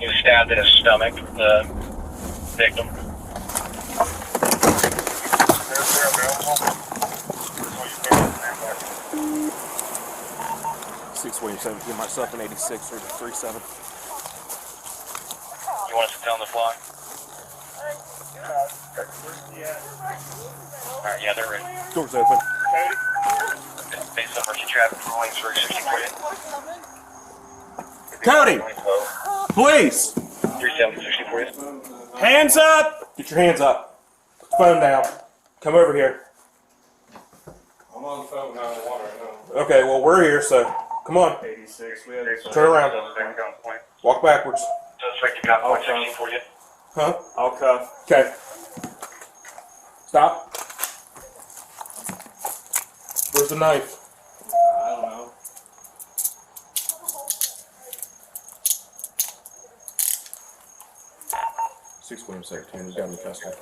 He was stabbed in his stomach, the victim. 6 Williamsburg PD, myself in 86 or 37. You want us to tell him to fly? Alright, yeah, they're ready. Doors open. Based on emergency traffic for Williamsburg 64. Cody! Police! 3764. Hands up! Get your hands up. Put the phone down. Come over here. I'm on the phone now in the water right now. Okay, well, we're here, so come on. 86, we had Turn around. Walk backwards. Suspect you got point 16 for you. Huh? I'll cuff. Okay. Stop. Where's the knife? I don't know. Six Williamsburg PD, he's got him in custody.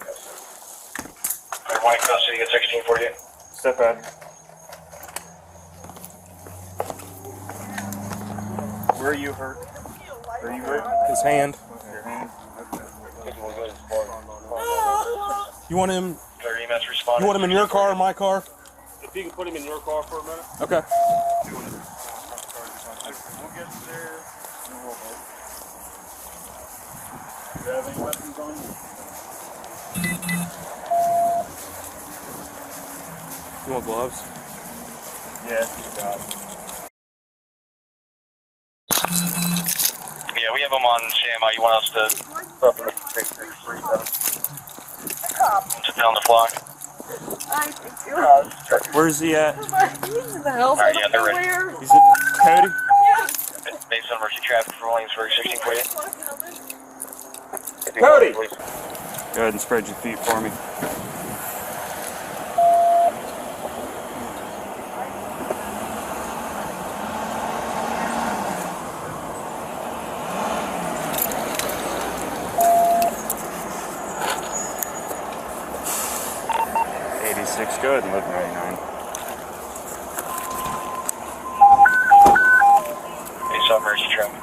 Everyone in custody at 16 for you. Step back. Where are you hurt? Where are you hurt? His hand. Your hand? You want him? Their EMS responded. You want him in your car or my car? If you can put him in your car for a minute. Okay. We'll get there. Do you have any weapons on you? You want gloves? Yeah, Yeah, we have them on standby. You want us to tell him to fly? Where's he at? He's in the house. Alright, yeah, they're ready. Is it Cody? Based on emergency traffic for Williamsburg 16 for you. Cody! Go ahead and spread your feet for me. Go ahead and live 99. Based on emergency traffic.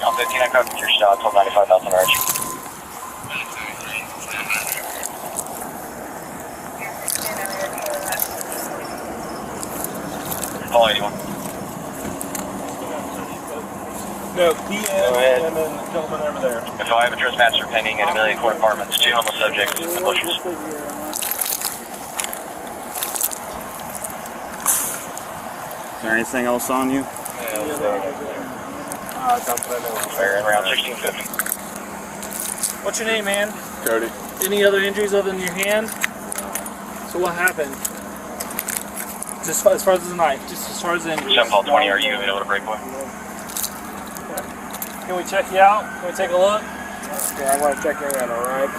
On 15, I covered your stop till 95 miles an hour. Call anyone. No, he and then the gentleman over there. If I have a trespasser pending in Amelia Court Apartments, 2 homeless subjects in the bushes. Is there anything else on you? Fair and around 1650. What's your name, man? Cody. Any other injuries other than your hand? So what happened? Just as far as the knife, just as far as the injuries. 7 call 20, are you able to break point? Can we check you out? Can we take a look? Yeah, I want to check you out, alright?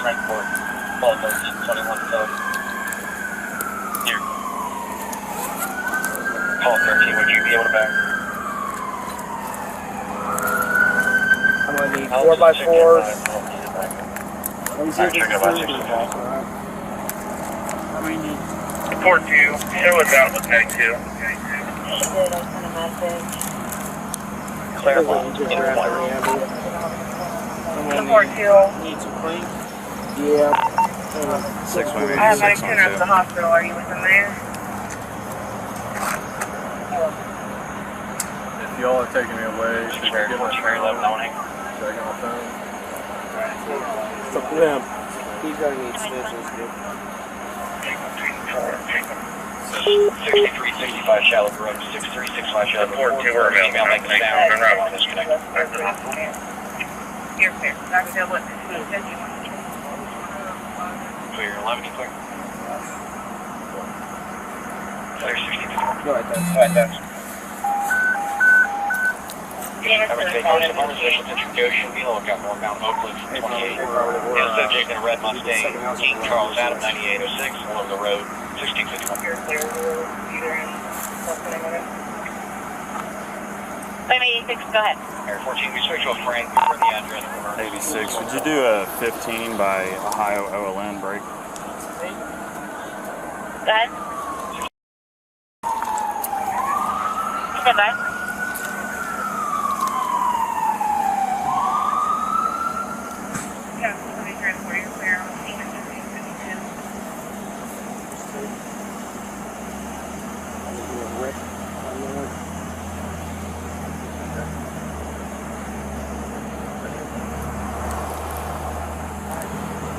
Transport. Call 1321 so. Here. Call 13, would you be able to back? I'm going to need 4x4s. I'm checking about 65. How many need? Report 2, show us out with Tag 2. She did, I sent a message. Clermont. Report 2. Need some clean? Yeah. 6 I have my tuner to the hospital. Are you with them there? If y'all are taking me away, should I get my Cherry 11 awning. Should I get my phone? It's up to them. He's going to need stitches, dude. 6365 shallow road, 6365 shallow road. Report 2, we're email making a sound. Disconnected. You're clear. Dr. Bill, what? Clear 11, you clear? Clear 60. Go ahead, Thanks. I'm going to take most of our positions at your Goshen, be lookout northbound Oak Cliff 28. And subject in a red Mustang, King Charles Adam 9806, along the road, 1651. You're clear. Claim 86, go ahead. Air 14, we switch to a Frank for the address. 86. Would you do a 15 by Ohio OLN break? Go ahead. Stand by. Yeah, somebody transport your clear on scene at 1552.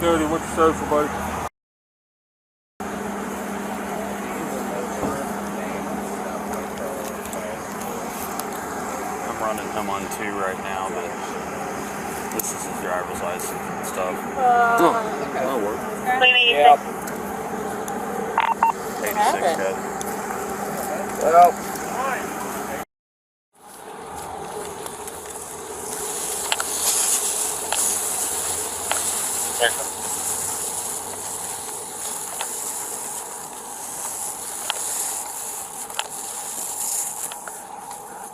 Dirty, what's your social, buddy? I'm running him on 2 right now, but this is his driver's license and stuff. That'll work. Yeah. 86 good. Well,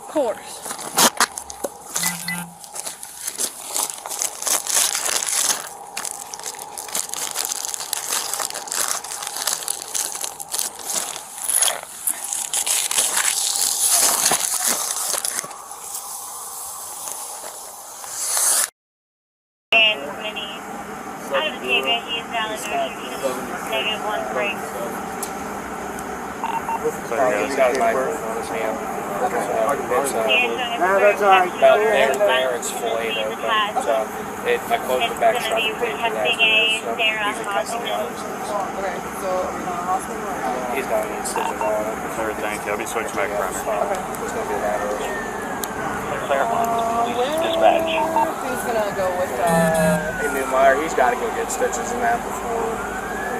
Of course. And many out of the area, he is valid negative 1 break. he's got a knife on his hand. That's About there, it's fully open. So I closed the back side of the page. Okay, so hospital. He's got any stitches on it. Alright, thank you. I'll be switching back around. It's gonna be that early. Clermont, dispatch. He's gonna go with Hey, Newmeyer, he's got to go get stitches in that before.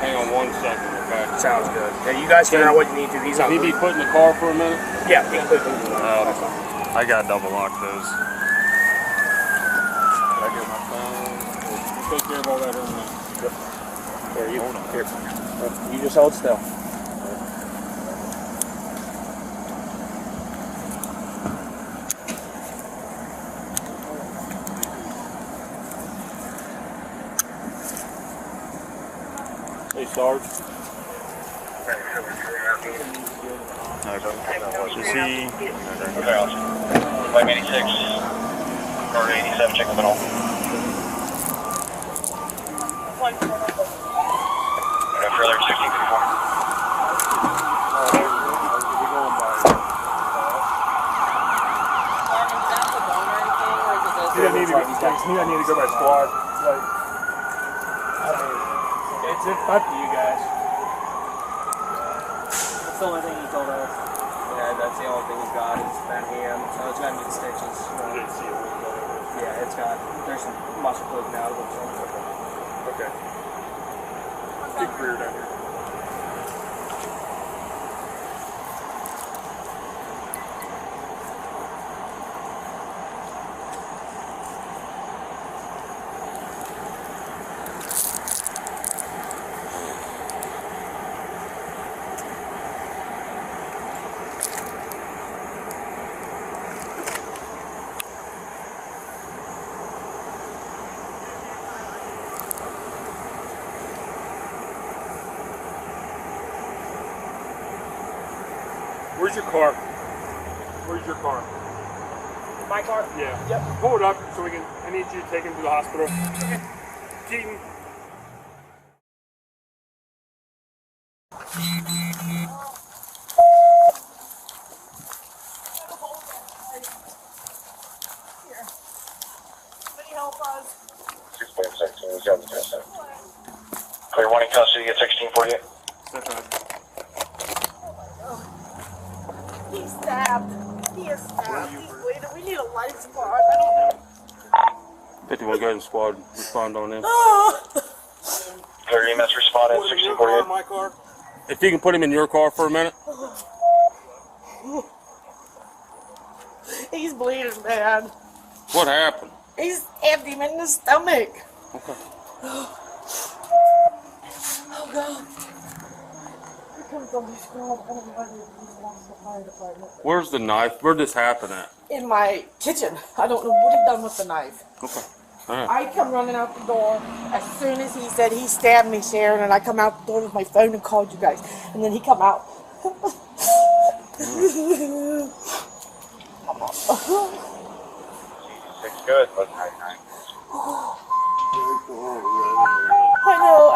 Hang on 1 second, okay? Sounds good. Yeah, you guys figure out what you need to. He's on. He be put in the car for a minute? Yeah, he can put it in. I got double lock those. I get my phone. You take care of all that in a minute. Here, you just hold still. Hey, Sarge. Is he? Flight 86, or 87, check the middle. No further, 1654. He doesn't need to go by squad. Like, It's up to you guys. That's the only thing he told us. Yeah, that's the only thing he's got is that hand. So it's gonna need stitches. Yeah, it's got. There's some muscle poking out of it. So. okay. Good career down here. Where's your car? Where's your car? My car? Yeah. Yep. Pull it up so we can. I need you to take him to the hospital. Keaton. Clear one in custody at 1648. He's stabbed. He is stabbed. He's bleeding. We need a life squad. I don't know. 51 Garden Squad, respond on him. Clear EMS respond at 1648. My car? If you can put him in your car for a minute. He's bleeding bad. What happened? He's stabbed him in the stomach. Okay. Oh God. Here comes the life squad. I don't know why he's lost the fire department. Where's the knife? Where'd this happen at? In my kitchen. I don't know what he done with the knife. Okay. All right. I come running out the door as soon as he said he stabbed me, Sharon, and I come out the door with my phone and called you guys. And then he come out. It's good, but I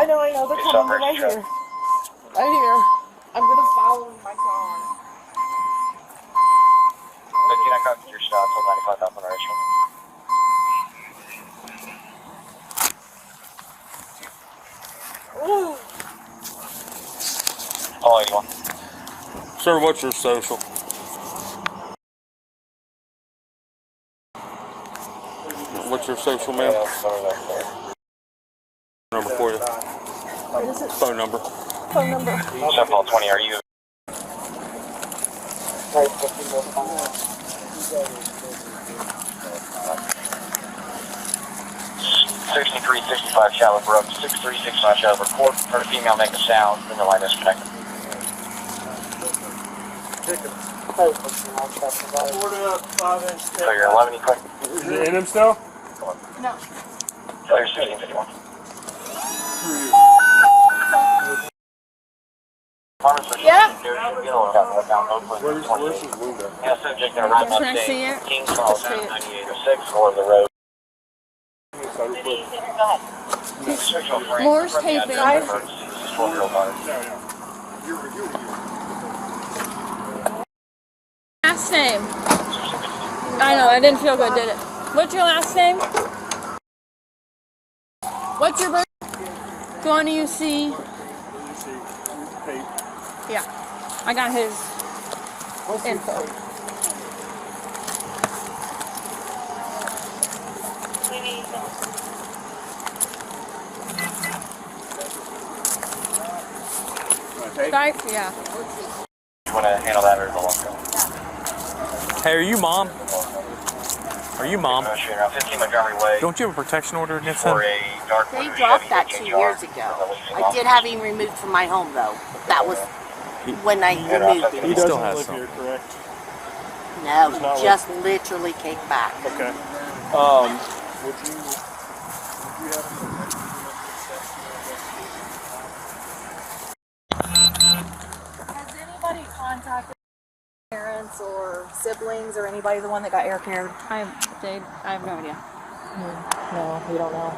know. They're coming right here. Right here. I'm gonna follow in my car. can I come to your stop till 9 o'clock up on Richmond? All 81. Sir, what's your social? What's your social, ma'am? Number for you. What is it? Phone number. Phone number. 720, are you? 6365 Shallow Brook, 6365 Shallow Brook. Report for the female make a sound, then the line is connected. So you're 11 quick. Is it in him still? No. So you're 1651. Yeah. Where's his window? Yeah, subject in a red Mustang, King Charles Ave 9806, or the road. Moore's taping. Last name. I know, I didn't feel good, did it? What's your last name? What's your birth? Go on to UC. Yeah, I got his info. Skype, yeah. You want to handle that or the long go? Hey, are you mom? Are you mom? 15 Montgomery Way. Don't you have a protection order against him? For a dark They dropped that 2 years ago. I did have him removed from my home though. That was when I removed him. He still has some. Here, correct? No, he just literally came back. Okay. Would you have Has anybody contacted parents or siblings or anybody, the one that got air cared? I have no idea. No, we don't know.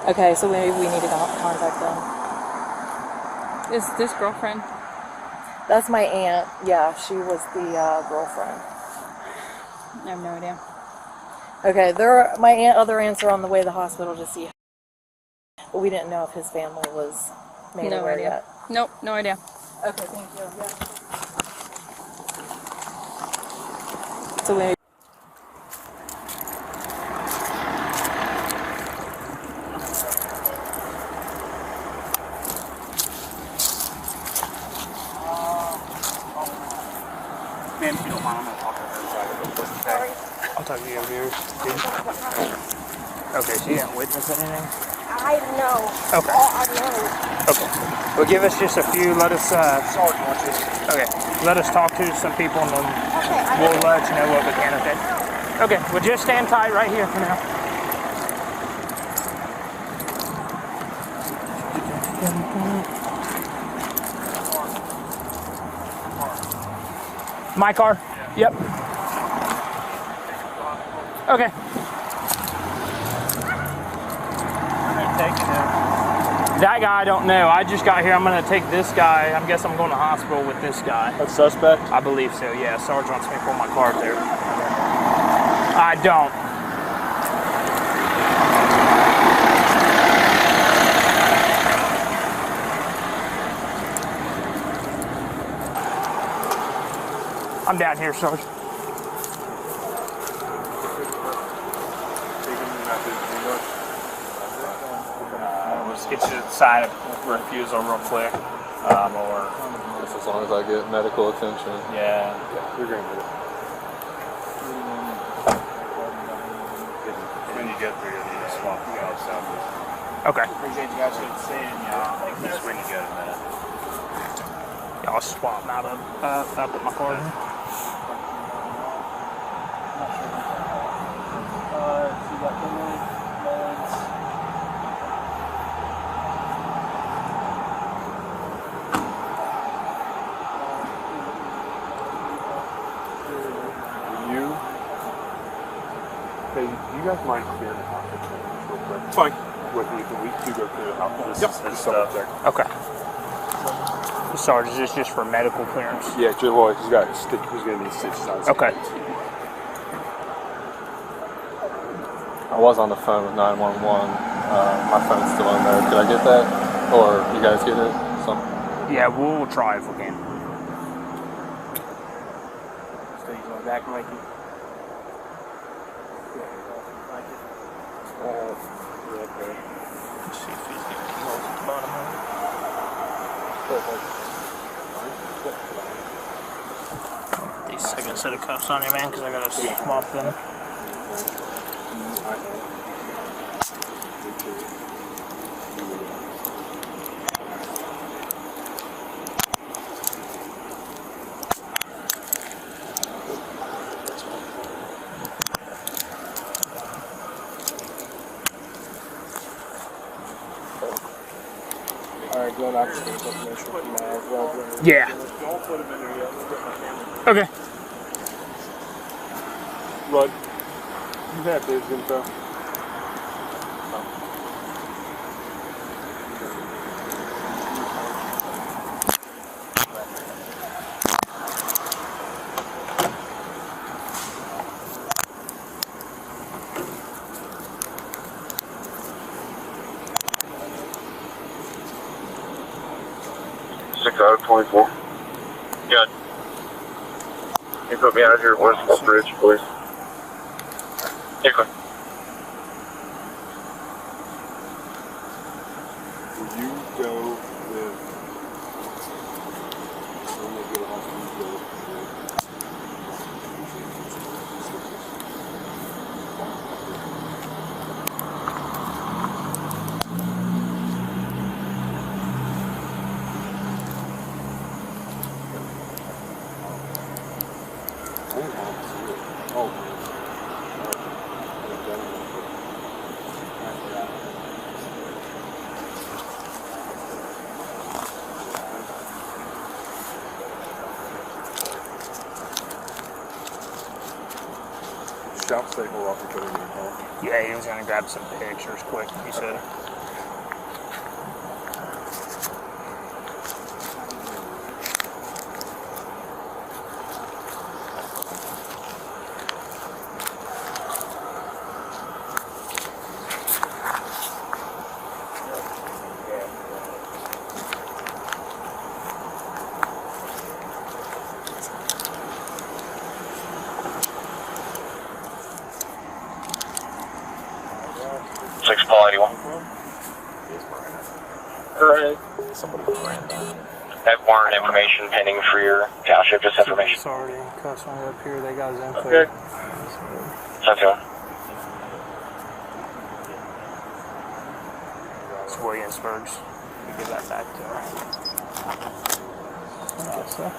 Okay, so maybe we need to contact them. Is this girlfriend? That's my aunt. Yeah, she was the girlfriend. I have no idea. Okay, my other aunts are on the way to the hospital to see him. But we didn't know if his family was made No aware idea. yet. Nope, no idea. Okay, thank you. Yeah. So maybe. Man, if you don't mind, I'm gonna talk to her. I'll talk to you over here. Okay, so you didn't witness anything? I know. Okay. I know. Okay. Well, give us just a few. Let us. Okay. Let us talk to some people, and then we'll let you know what we can. Okay. Okay. Well, just stand tight right here for now. My car. Yep. Okay. That guy, I don't know. I just got here. I'm going to take this guy. I guess I'm going to the hospital with this guy. a suspect? I believe so, yeah. Sarge wants me to pull my car up there. I don't. I'm down here, Sarge. Let's get you to sign a refusal real quick. Or Just as long as I get medical attention. yeah. You're going to get it. When you get there, you need to swap the guys out. Okay. Appreciate you guys seeing y'all. Just when you get a minute. Yeah, I'll swap them out of up at my car. You? you guys mind clearing the house real quick? Fine. With me, can we do go clear the house? Yep. Just double check. Okay. Sarge, is this just for medical clearance? Yeah, Joe Lloyd, he's got stick. He's gonna need stitches on his Okay. hands. I was on the phone with 911. My phone's still on there. Could I get that? Or you guys get it? Yeah, we'll try if we can. So he's on back, Mikey. Let's see if he's got keys at the bottom of it. These second set of cuffs on you, man, because I gotta swap them. Alright, go knock the information from as well. Yeah. Don't put him in there yet. We'll get my camera. Okay. Rod, you have his info. 6 out of 24. Good. Can you put me out of here at West Bridge, please? Yeah, go ahead. Will you go with... I'm going to get a hospital. Shout say hold off and put it in your home. Yeah, he was gonna grab some pictures quick, he said. That warrant information pending for your township, just information. Sorry, cuss one up here, they got his info. Okay. Sounds good. It's Williamsburg's. You give that back to her. I guess so.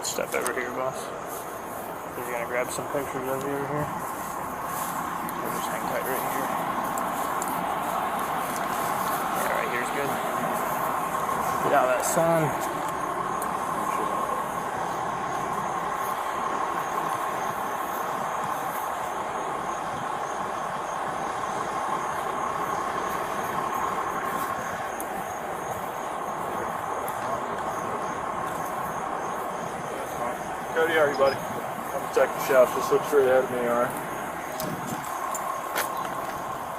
Step over here, boss. He's gonna grab some pictures of you over here. We'll just hang tight right here. Yeah, right here's good. Get out of that sun. Cody, how are you, buddy? I'm gonna check the shelf. Just look straight ahead of me, alright?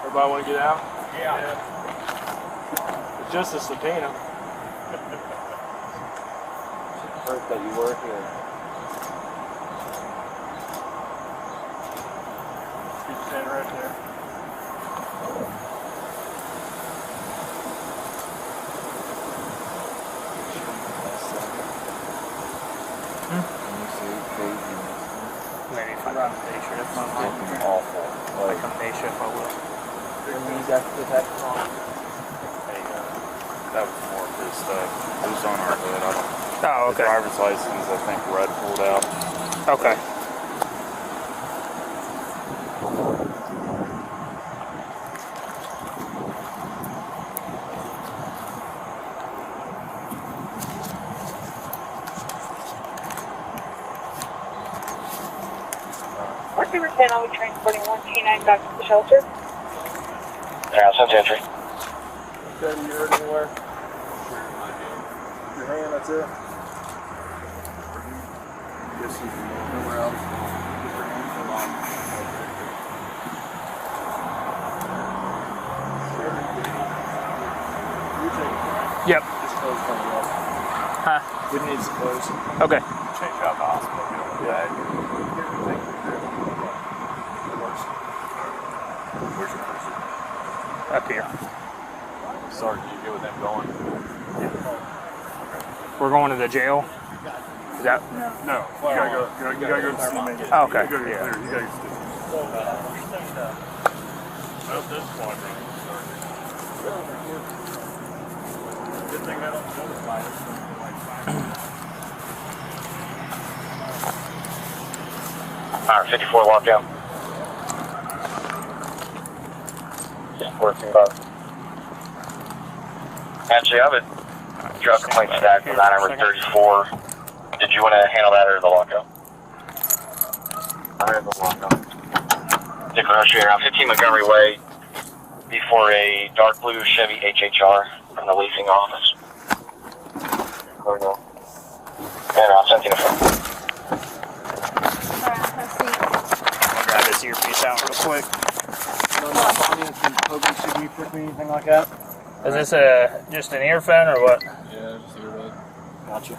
Everybody want to get out? Yeah. It's just a subpoena. Hurt that you work here. You stand right there. Maybe if I run a day shift, I'm Awful. like a day shift, I will. These after the back on. There you go. That was more of his stuff. It was on our hood. I don't. Oh, The okay. driver's license, I think, Red pulled out. Okay. Number 10, I'll be transporting 1T9 back to the shelter. Yeah, send entry. Okay, you heard anywhere? Your hand, that's it? Yes, you can go nowhere else. Get your hand from on. You take it. Yep. Just close coming up. Huh? It needs to close. Okay. Change out the hospital. Yeah. Where's your person? Up here. Sorry, can you get with them going? We're going to the jail. Is that? No. You gotta go. You gotta go to Clermont. Oh, okay. You gotta go Yeah. clear. You gotta Good thing I don't notify us. Alright, 54 lockdown. Working about. Actually, I have a drug complaint stack for 934. Did you want to handle that or the lockout? I have the lockout. Dick Rusher, around 15 Montgomery Way, before a dark blue Chevy HHR from the leasing office. There we go. And I'll send you the phone. I'll grab this earpiece out real quick. Anything like that? Is this just an earphone or what? Yeah, just earbud. Gotcha.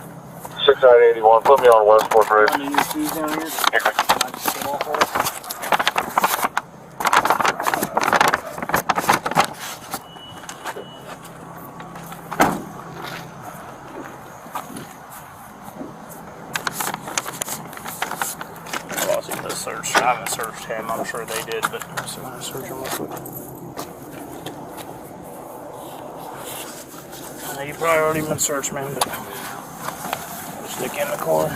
6981, put me on West Fourth Road. Any issues down here? I just come off of it. Well, I'll see the search. I haven't searched him. I'm sure they did, but so I'm gonna search him real quick. I know you probably already been searched, man, but I'll stick you in the car.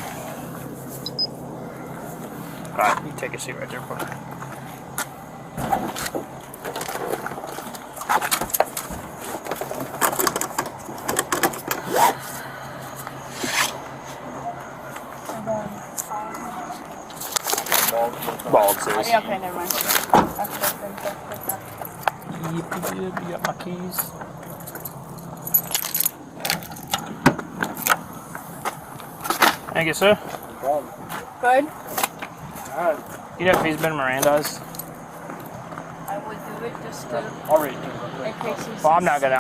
Alright, you take a seat right there for me. Bald says. Yeah, okay, never mind. You got my keys. Thank you, sir. Good? Alright. You know if he's been Mirandized? I would do it just to, I'll read it real quick. in case he's... Well, I'm not gonna.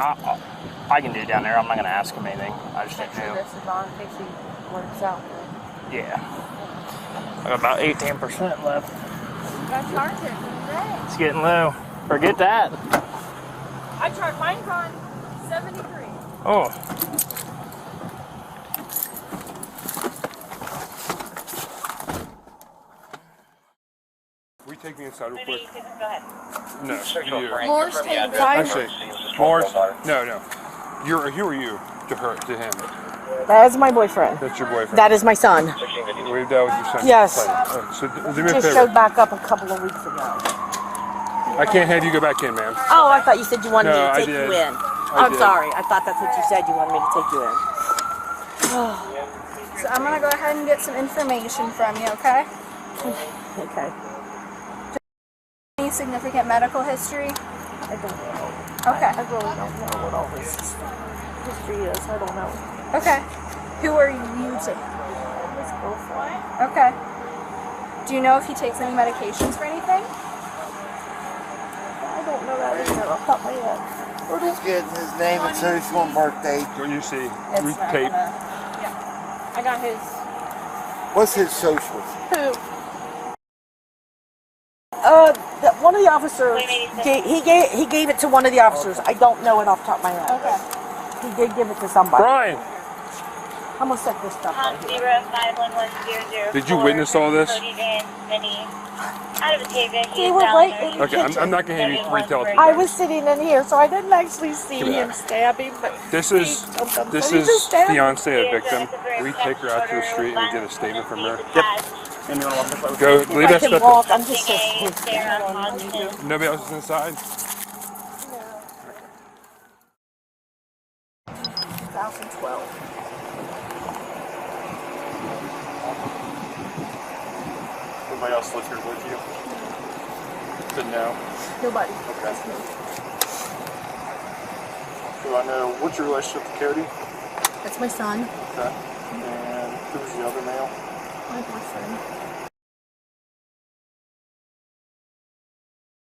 I can do it down there. I'm not gonna ask him anything. I just Make need sure to. this is on in case he works out. Yeah. I got about 18% left. I charged it. Great. It's getting low. Forget that. I charged mine's on 73. Oh. Will you take me inside real quick? Go ahead. No, you. Morse, take it inside. Actually, Morris, no. You're who are you to her, to him? That is my boyfriend. That's your boyfriend. That is my son. We've dealt with your son. Yes. So do me a Just favor. showed back up a couple of weeks ago. I can't have you go back in, ma'am. Oh, I thought you said you wanted No, me to I take did. you in. I I'm did. sorry. I thought that's what you said. You wanted me to take you in. So I'm gonna go ahead and get some information from you, okay? Okay. Any significant medical history? I don't know. Okay. I really don't know what all this history is. I don't know. Okay. Who are you using? His girlfriend. Okay. Do you know if he takes any medications for anything? I don't know that either. Off the top of my head. He's getting his name and social and birthday. When you see It's we not tape. gonna- I got his. What's his social? Who? One of the officers. He gave it to one of the officers. I don't know it off the top of my head. Okay. He did give it to somebody. Brian, I'm gonna set this stuff right here. 051100. Did you witness all this? They were right in the Okay, kitchen. I'm not going to have you retell it. I was sitting in here, so I didn't actually see him stab him. But This is fiance a victim. We take her out to the street and we get a statement from her. Yep. And you want to walk this way? Go, if leave I that can stuff. walk, I'm just so Nobody else is inside. 2012. Anybody else live here with you? Didn't know. Nobody. Okay. Do I know what's your relationship with Cody? That's my son. Okay. And who's the other male? My boyfriend.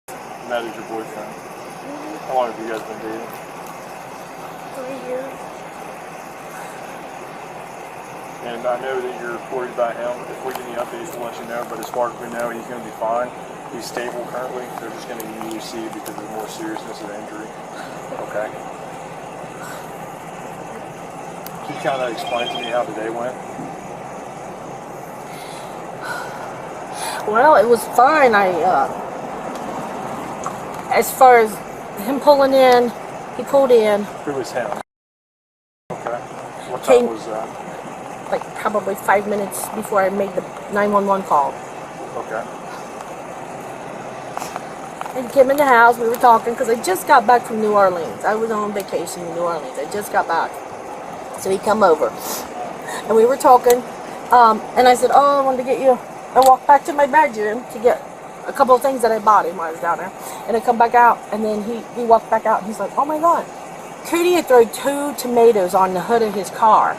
And that is your boyfriend. How long have you guys been dating? 3 years. And I know that you're worried about him. If we get any updates, we'll let you know. But as far as we know, he's going to be fine. He's stable currently. They're just going to need to see because of the more seriousness of the injury. Okay. Can you kind of explain to me how the day went? Well, it was fine. As far as him pulling in, he pulled in. Who was him? Okay. What time was that? Like probably 5 minutes before I made the 911 call. Okay. And he came in the house, we were talking, because I just got back from New Orleans. I was on vacation in New Orleans. I just got back. So he come over. And we were talking, and I said, oh, I wanted to get you. I walked back to my bedroom to get a couple of things that I bought him while I was down there. And I come back out, and then he walked back out, and he's like, oh my God. Cody had thrown 2 tomatoes on the hood of his car.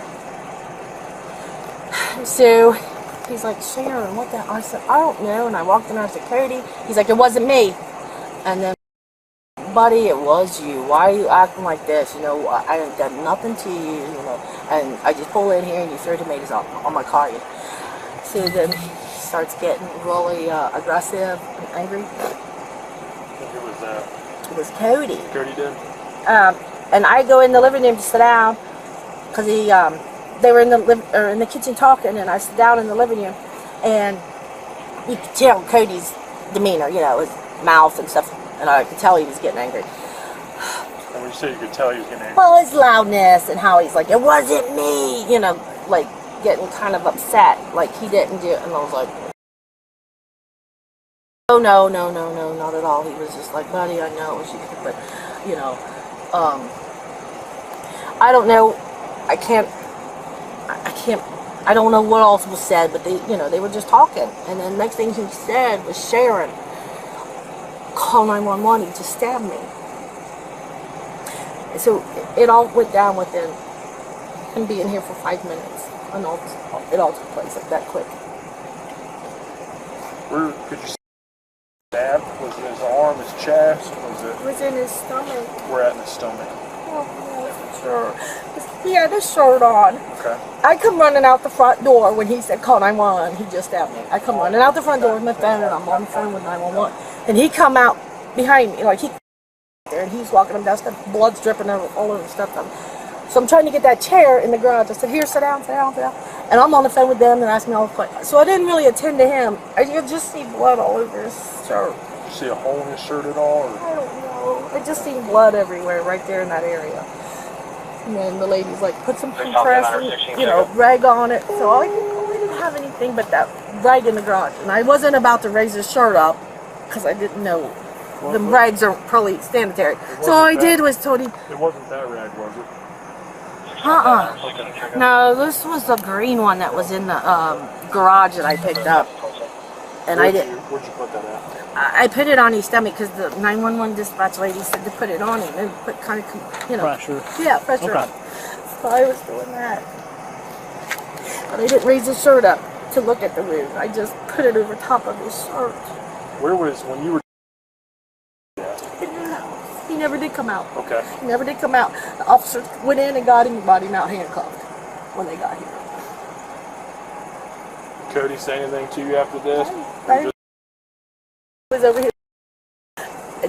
So he's like, Sharon, what the hell? I said, I don't know. And I walked in and I said, Cody. He's like, it wasn't me. And then, buddy, it was you. Why are you acting like this? You know, I didn't done nothing to you, you know. And I just pull in here and you throw tomatoes on my car. So then he starts getting really aggressive and angry. Who was that? It was Cody. Cody did? And I go in the living room to sit down because they were in the kitchen talking, and I sit down in the living room, and you could tell Cody's demeanor, you know, his mouth and stuff, and I could tell he was getting angry. And when you say you could tell he was getting angry? Well, his loudness and how he's like, it wasn't me, you know, like getting kind of upset, like he didn't do it, and I was like, oh no, not at all. He was just like, buddy, I know it was you, but, you know, I don't know, I don't know what else was said, but they were just talking. And then next thing he said was, Sharon, call 911, he just stabbed me. And so it all went down within him being here for 5 minutes. And it all took place like that quick. Where could you see the stab? Was it his arm, his chest? It was in his stomach. Where at in his stomach? Oh, I'm not sure. He had his shirt on. Okay. I come running out the front door when he said call 911. He just stabbed me. I come running out the front door with my phone, and I'm on the phone with 911. And he come out behind me, like he there, and he's walking him down, stuff, blood's dripping all over the stuff. So I'm trying to get that chair in the garage. I said, here, sit down, sit down, sit down. And I'm on the phone with them, and asking me all the questions. So I didn't really attend to him. I could just see blood all over his shirt. Did you see a hole in his shirt at all? Or? I don't know. I just seen blood everywhere right there in that area. And then the lady's like, put some compressor, you know, rag on it. So I didn't have anything but that rag in the garage. And I wasn't about to raise his shirt up because I didn't know the rags are probably sanitary. So all I did was told him. It wasn't that rag, was it? No, this was the green one that was in the garage that I picked up. And I didn't. Where'd you put that at? I put it on his stomach because the 911 dispatch lady said to put it on him and put kind of, you know. Pressure. Yeah, pressure on. So I was doing that. But I didn't raise his shirt up to look at the wound. I just put it over top of his shirt. Where was, when you were... In the house. He never did come out. Okay. He never did come out. The officers went in and got him out handcuffed when they got here. Cody say anything to you after this? I was over here.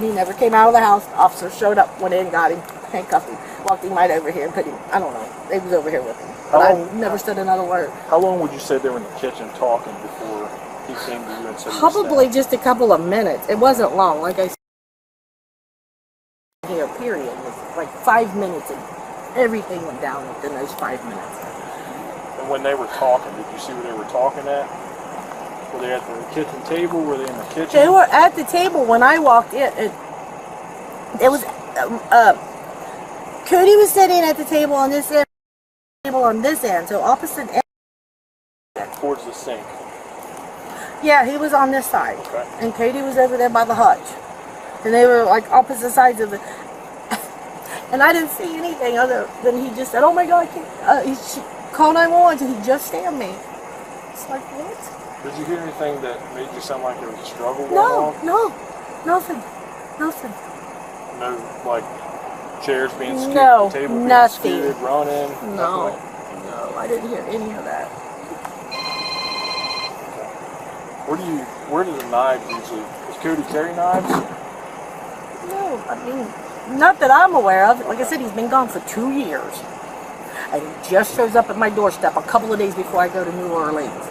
and he never came out of the house. The officer showed up, went in, got him, handcuffed him, walked him right over here and put him, I don't know, he was over here with him. But I never said another word. How long would you say they were in the kitchen talking before he came to you and said he was Probably stabbed? just a couple of minutes. It wasn't long. Like I said, here, period. It was like 5 minutes and everything went down within those 5 minutes. And when they were talking, did you see where they were talking at? Were they at the kitchen table? Were they in the kitchen? They were at the table when I walked in. It was, Cody was sitting at the table on this end, so opposite end. Towards the sink. Yeah, he was on this side. Okay. And Cody was over there by the hutch. And they were like opposite sides of it. And I didn't see anything other than he just said, oh my God, he called 911 and he just stabbed me. It's like, what? Did you hear anything that made you sound like there was a struggle going No, on? no, nothing. Nothing. No, like chairs being skipped, No, the table being nothing. skidded, running? No, Nothing? no, I didn't hear any of that. Where do the knives usually, does Cody carry knives? No, I mean, not that I'm aware of. Like I said, he's been gone for 2 years. And he just shows up at my doorstep a couple of days before I go to New Orleans.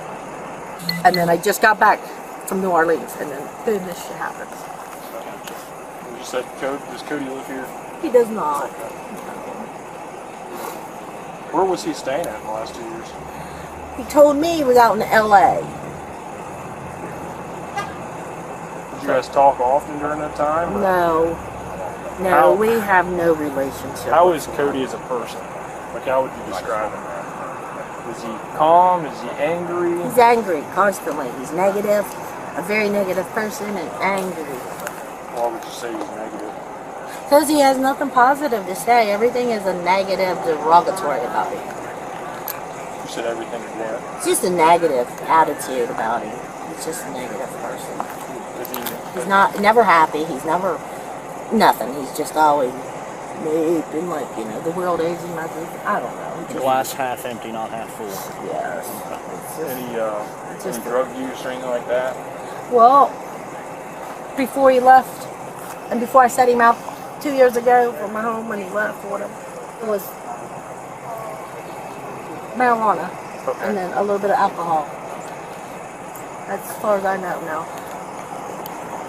And then I just got back from New Orleans, and then boom, this shit happens. You said, does Cody live here? He does not. Where was he staying at in the last 2 years? He told me he was out in L.A. Did you guys talk often during that time? Or? No. No, we have no relationship. How is Cody as a person? Like, how would you describe him? Is he calm? Is he angry? He's angry constantly. He's negative, a very negative person, and angry. Why would you say he's negative? Because he has nothing positive to say. Everything is a negative, derogatory about him. You said everything is what? It's just a negative attitude about him. He's just a negative person. He's never happy. He's never nothing. He's just always been like, you know, the world is nothing. I don't know. Glass half empty, not half full. Yes. Any drug use or anything like that? Well, before he left, and before I set him out 2 years ago from my home when he left or whatever, it was marijuana and then a little bit of alcohol. That's as far as I know now.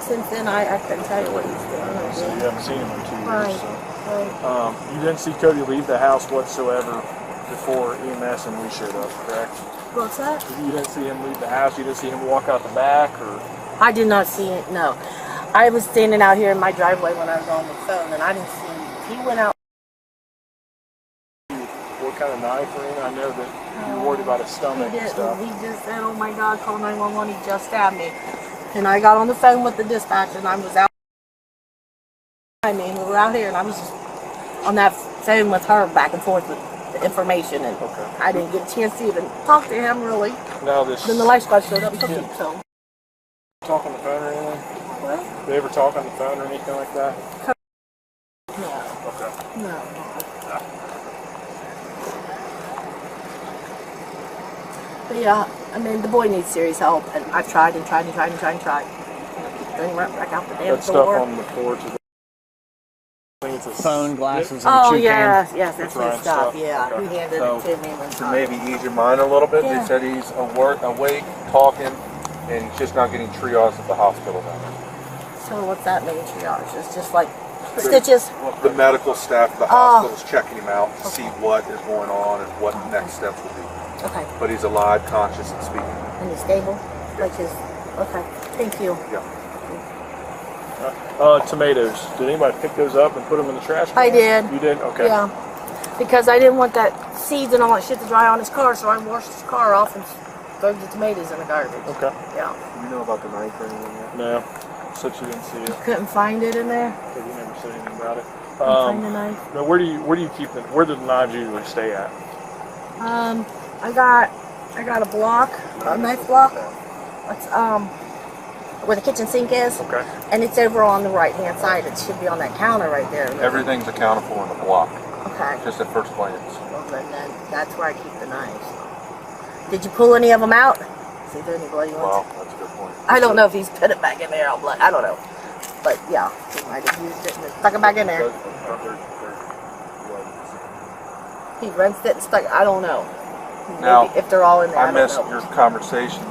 Since then, I couldn't tell you what he's doing. So you haven't seen him in 2 years. Right. So. Right. You didn't see Cody leave the house whatsoever before EMS and we showed up, correct? What's that? You didn't see him leave the house? You didn't see him walk out the back? Or? I did not see it, no. I was standing out here in my driveway when I was on the phone, and I didn't see him. He went out. What kind of knife or anything? I know that you were worried about his stomach and stuff. He just said, oh my God, call 911, he just stabbed me. And I got on the phone with the dispatcher, and I was out. I mean, we were out here, and I was just on that phone with her back and forth with the information, and I didn't get a chance to even talk to him, really. Now Then the life squad showed up and took him, so. Talk on the phone or anything? What? They ever talk on the phone or anything like that? No. Okay. No. But yeah, I mean, the boy needs serious help, and I've tried and tried and tried and tried and tried. Bring him right back out the damn That door. stuff on the porch. I think it's a phone, glasses, and oh, chew yes, cam. yes, that's his stuff, yeah. He handed it to me one To time. maybe ease your mind a little bit, Yeah. they said he's awake, talking, and he's just not getting triaged at the hospital now. So what's that mean, triage? It's just like stitches? The medical staff at the hospital's checking him out to see what is going on and what next steps will be. Okay. But he's alive, conscious, and speaking. And he's stable? Like his, okay, thank you. Yeah. Tomatoes. Did anybody pick those up and put them in the trash can? I did. You did? Okay. Yeah. Because I didn't want that seeds and all that shit to dry on his car, so I washed his car off and threw the tomatoes in the garbage. Okay. Yeah. You know about the knife or anything yet? No. Said you didn't see it. Couldn't find it in there. Because you never said anything about it. Couldn't find the knife. Now, where do you keep them? Where do the knives usually stay at? I got a block, a knife block. It's where the kitchen sink is. Okay. And it's over on the right hand side. It should be on that counter right there. Everything's accounted for in the block. Okay. Just at first glance. Well, then that's where I keep the knives. Did you pull any of them out? See if there any bloody ones? Well, that's a good point. I don't know if he's put it back in there. I don't know. But yeah, he might have used it and stuck it back in there. He rinsed it and stuck. I don't know. Maybe Now, if they're all in there. I missed your conversation.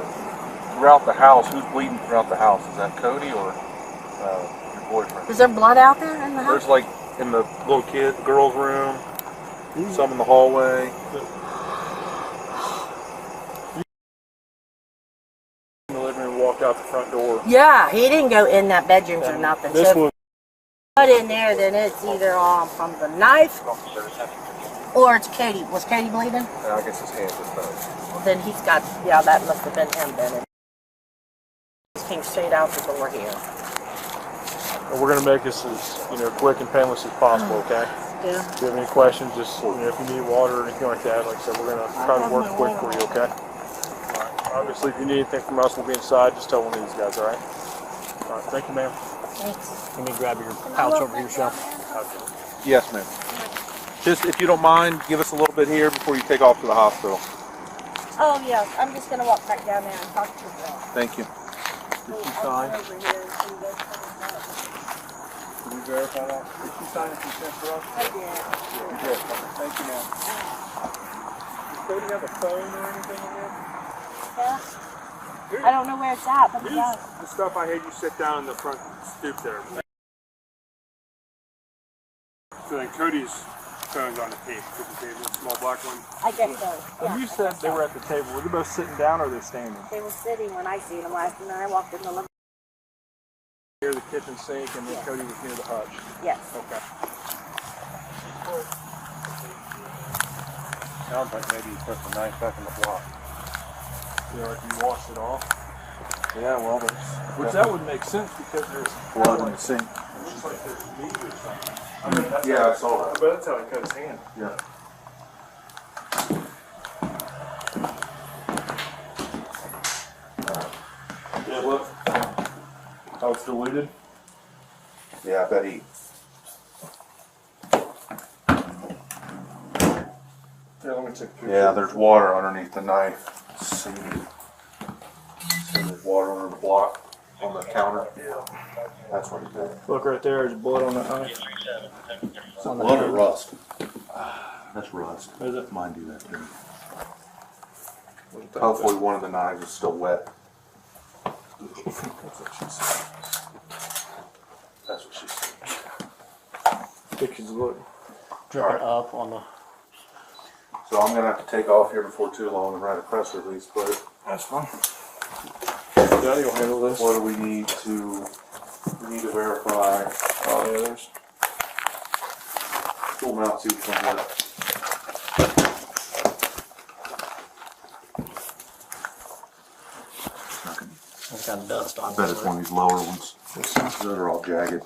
Throughout the house, who's bleeding throughout the house? Is that Cody or your boyfriend? Is there blood out there in the house? There's like in the little girl's room, some in the hallway. In the living room, walked out the front door. Yeah, he didn't go in that bedroom or nothing. This So was. if blood in there, then it's either from the knife or it's Katie. Was Katie bleeding? Yeah, I guess his hands was both. Well, then he's got, yeah, that must have been him then. He came straight out the door here. We're going to make this as quick and painless as possible, okay? Yeah. If you have any questions, just if you need water or anything like that, like I said, we're going to try to work quick for you, okay? All right. Obviously, if you need anything from us, we'll be inside. Just tell one of these guys, all right? All right. Thank you, ma'am. Thanks. Let me grab your pouch over here, Shell. Yes, ma'am. Just if you don't mind, give us a little bit here before you take off to the hospital. Oh, yes. I'm just going to walk back down there and talk to the girl. Thank you. Did you sign? Over here and see this. Can you verify that? Did you sign a consent for us? I did. You did. Thank you, ma'am. Does Cody have a phone or anything in there? Yeah. I don't know where it's at, but it does. The stuff I had you sit down in the front stoop there. So then Cody's phone's on the table, the small black one. I guess so. Yeah. You said they were at the table. Were they both sitting down or were they standing? They were sitting when I seen them last night. I walked in the living Near the kitchen sink and then Yes. Cody was near the hutch. Yes. Okay. Sounds like maybe you put the knife back in the block. Like you washed it off. Yeah, well, Which that would make sense because there's blood in the sink. looks like there's meat or something. I mean, that's Yeah, I saw that. But that's how he cut his hand. Yeah. Yeah, look. How it's diluted. Yeah, I bet he. Here, let me take a picture. Yeah, there's water underneath the knife. See, there's water under the block on the counter. Yeah, that's what he did. Look right there, there's blood on that knife. Is it blood or rust? That's rust. Is it? Mine do that too. Hopefully one of the knives is still wet. That's what she said. That's what she said. Pictures look. Dripping up on the. So I'm gonna have to take off here before too long and write a press release, but That's fine. Daddy will handle this. what do we need to verify? Oh, yeah, there's. Pull them out, see which one's what. It's got dust on I bet it's one of these lower ones. Those are all jagged.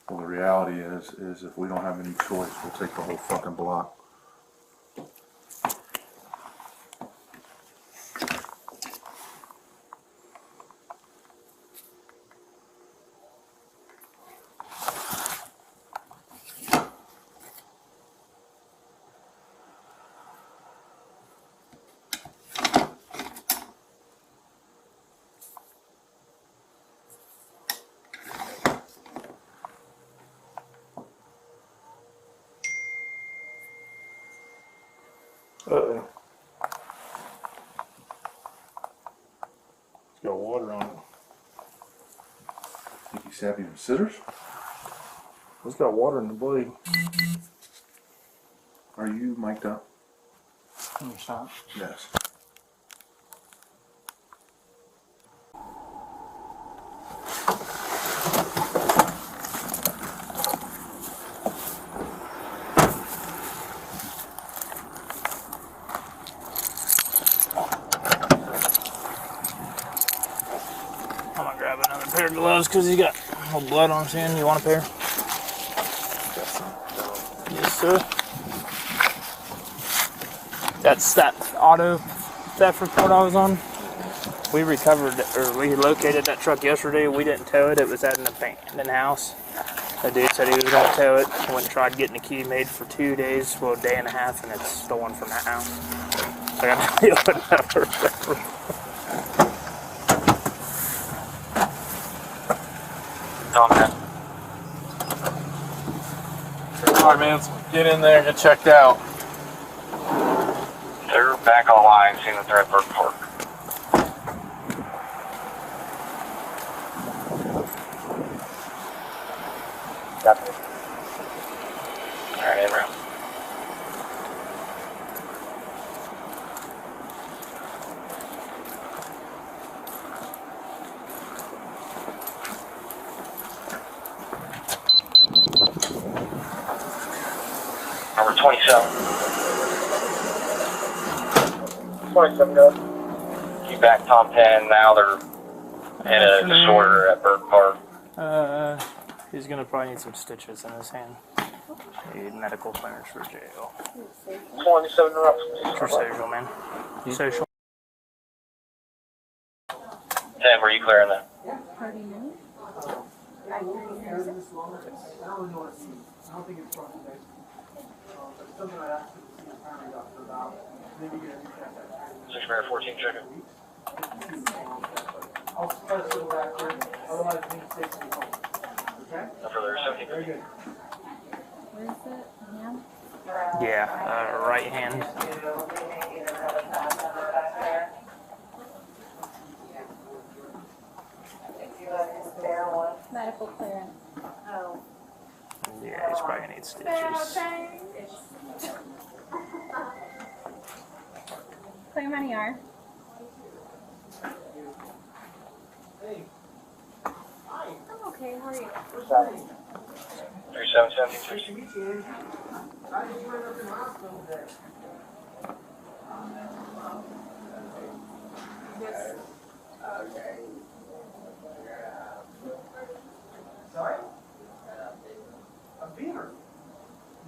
Well, the reality is if we don't have any choice, we'll take the whole fucking block. Uh-oh. It's got water on it. Think he's having scissors? It's got water in the blade. Are you mic'd up? Can you stop? Yes. I'm gonna grab another pair of gloves because he's got a little blood on his hand. You want a pair? Yes, sir. That's that auto theft report I was on. We recovered, or we located that truck yesterday. We didn't tow it. It was at an abandoned house. The dude said he was going to tow it. Went and tried getting a key made for 2 days, well, a day and a half, and it's stolen from that house. So I got to deal with that for forever. Alright, man, let's get in there and get checked out. They're back on the line, seeing that they're at Burke Park. Copy. Alright, in route. Number 27. 27, go. Keep back Tom 10. Now they're in a disorder at Burke Park. He's gonna probably need some stitches in his hand. Need medical clearance for jail. 27 For social, man. Social. 10, were you clearing that? Six Mary 14, check it. No further, 17. Where is it? Hand? Yeah, right hand. Medical clearance. Oh. Yeah, he's probably gonna need stitches. Clermont ER. I'm okay, how are you? 3717. Sorry? A beaver.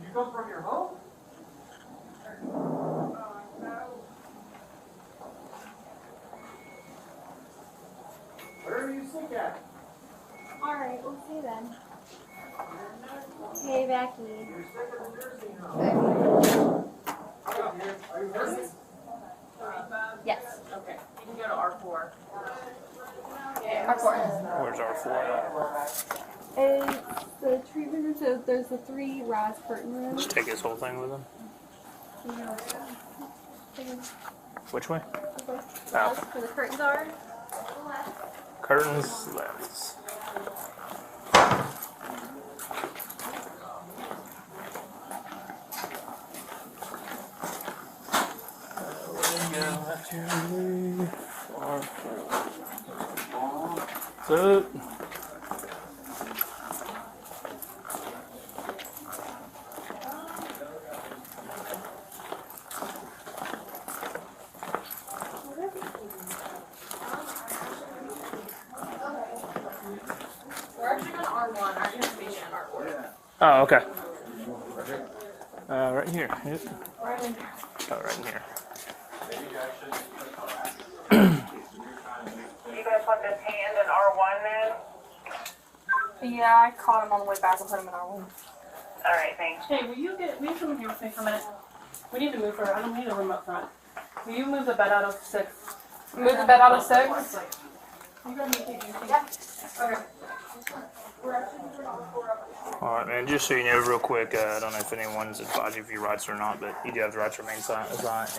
You come from your home? Where are you sick at? Alright, we'll see you then. Hey, Becky. You're sick at the nursing home. Are you hurting? Yes. Okay, you can go to R4. R4. Where's R4? It's the treatment room, so there's the 3 Raz curtain rooms. Just take his whole thing with him. Which way? Where the curtains are. Curtains left. So, We're actually going to R1. Our information at R4. oh, okay. Right here. Yep. Right in. Oh, right in here. You guys want this hand in R1 then? Yeah, I caught him on the way back and put him in R1. Alright, thanks. Hey, will you come here with me for a minute? We need to move her. I don't need a room up front. Will you move the bed out of 6? Move the bed out of 6? You got me. Yeah. Okay. Alright, man, just so you know real quick, I don't know if anyone's advised you of your rights or not, but you do have the right to remain silent.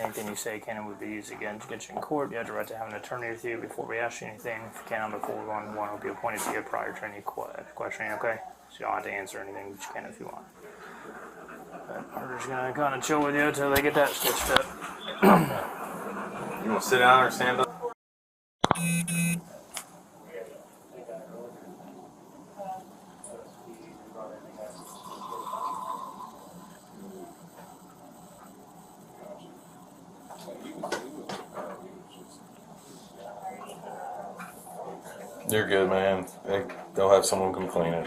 Anything you say can and would be used against you in court. You have the right to have an attorney with you before we ask you anything. If you can, before one will be appointed to you prior to any questioning, okay? So you don't have to answer anything, but you can if you want. But we're just going to kind of chill with you until they get that stitched up. You want to sit down or stand up? You're good, man. They'll have someone come clean it.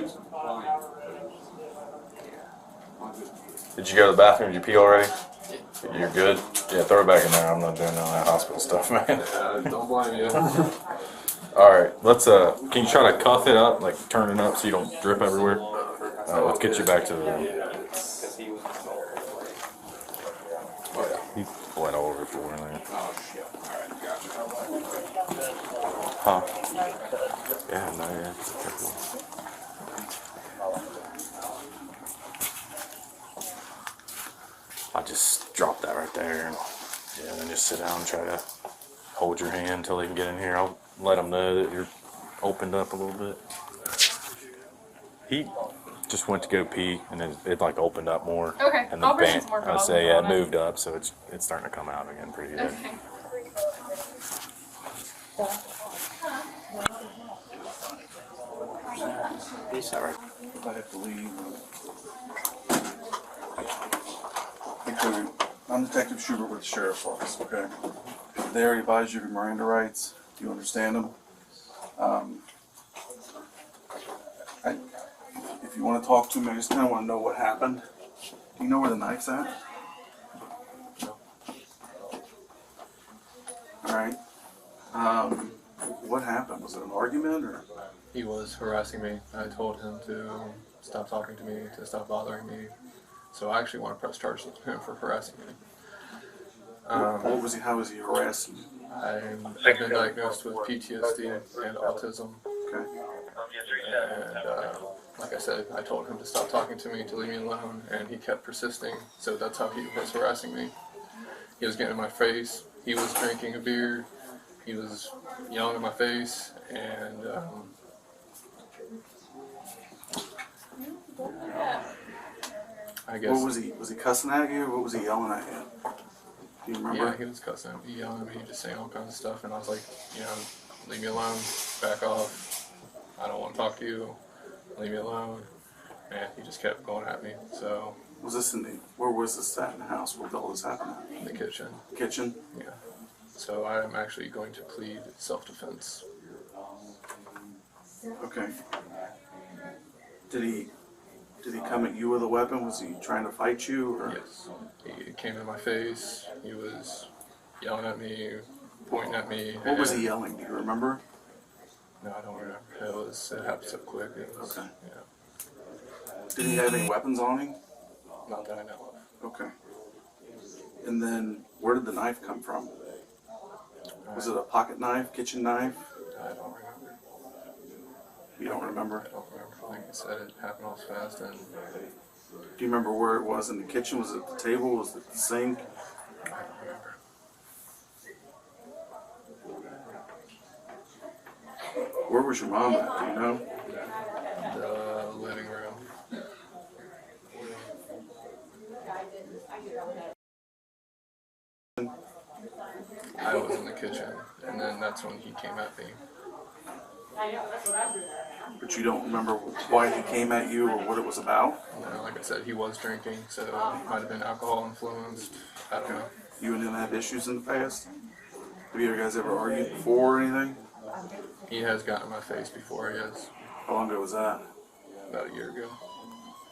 Did you go to the bathroom? Did you pee already? You're good? Yeah, throw it back in there. I'm not doing none of that hospital stuff, man. Don't blame you. Alright, let's, can you try to cuff it up, like turn it up so you don't drip everywhere? Let's get you back to the room. Oh, yeah. He bled all over the floor in there. Oh, shit. Alright, gotcha. Huh? Yeah, no, yeah. I just drop that right there, and yeah, then just sit down and try to hold your hand until they can get in here. I'll let them know that you're opened up a little bit. He just went to go pee, and it like opened up more. Okay, And I'll bring some more I'd say yeah, it moved up, so it's starting to come out again pretty good. Okay. All right. I have to leave. Hey, Cody, I'm Detective Schubert with the Sheriff's Office, okay? They already advised you of your Miranda rights. Do you understand them? If you want to talk to me, I just kind of want to know what happened. Do you know where the knife's at? No. Alright. What happened? Was it an argument or? He was harassing me. I told him to stop talking to me, to stop bothering me. So I actually want to press charges with him for harassing me. What was he? How was he harassing you? I've been diagnosed with PTSD and autism. Okay. And like I said, I told him to stop talking to me, to leave me alone, and he kept persisting. So that's how he was harassing me. He was getting in my face. He was drinking a beer. He was yelling in my face, and I guess. What was he? Was he cussing at you, or what was he yelling at you? Do you remember? Yeah, he was cussing at me, yelling at me, just saying all kinds of stuff, and I was like, you know, leave me alone, back off. I don't want to talk to you. Leave me alone. And he just kept going at me. So. Was this where was this at in the house? Where did all this happen? In the kitchen. Kitchen? Yeah. So I am actually going to plead self-defense. Okay. Did he come at you with a weapon? Was he trying to fight you? Or? Yes. He came in my face. He was yelling at me, pointing at me. What was he yelling? Do you remember? No, I don't remember. It happened so quick. Okay. Yeah. Did he have any weapons on him? Not that I know of. Okay. And then, where did the knife come from? Was it a pocket knife, kitchen knife? I don't remember. You don't remember? I don't remember. Like I said, it happened all fast. And do you remember where it was in the kitchen? Was it the table? Was it the sink? I don't remember. Where was your mom at? Do you know? The living room. I was in the kitchen, and then that's when he came at me. But you don't remember why he came at you or what it was about? No, like I said, he was drinking, so it might have been alcohol influenced. I don't know. You and him had issues in the past? Have you guys ever argued before or anything? He has gotten in my face before, yes. How long ago was that? About a year ago.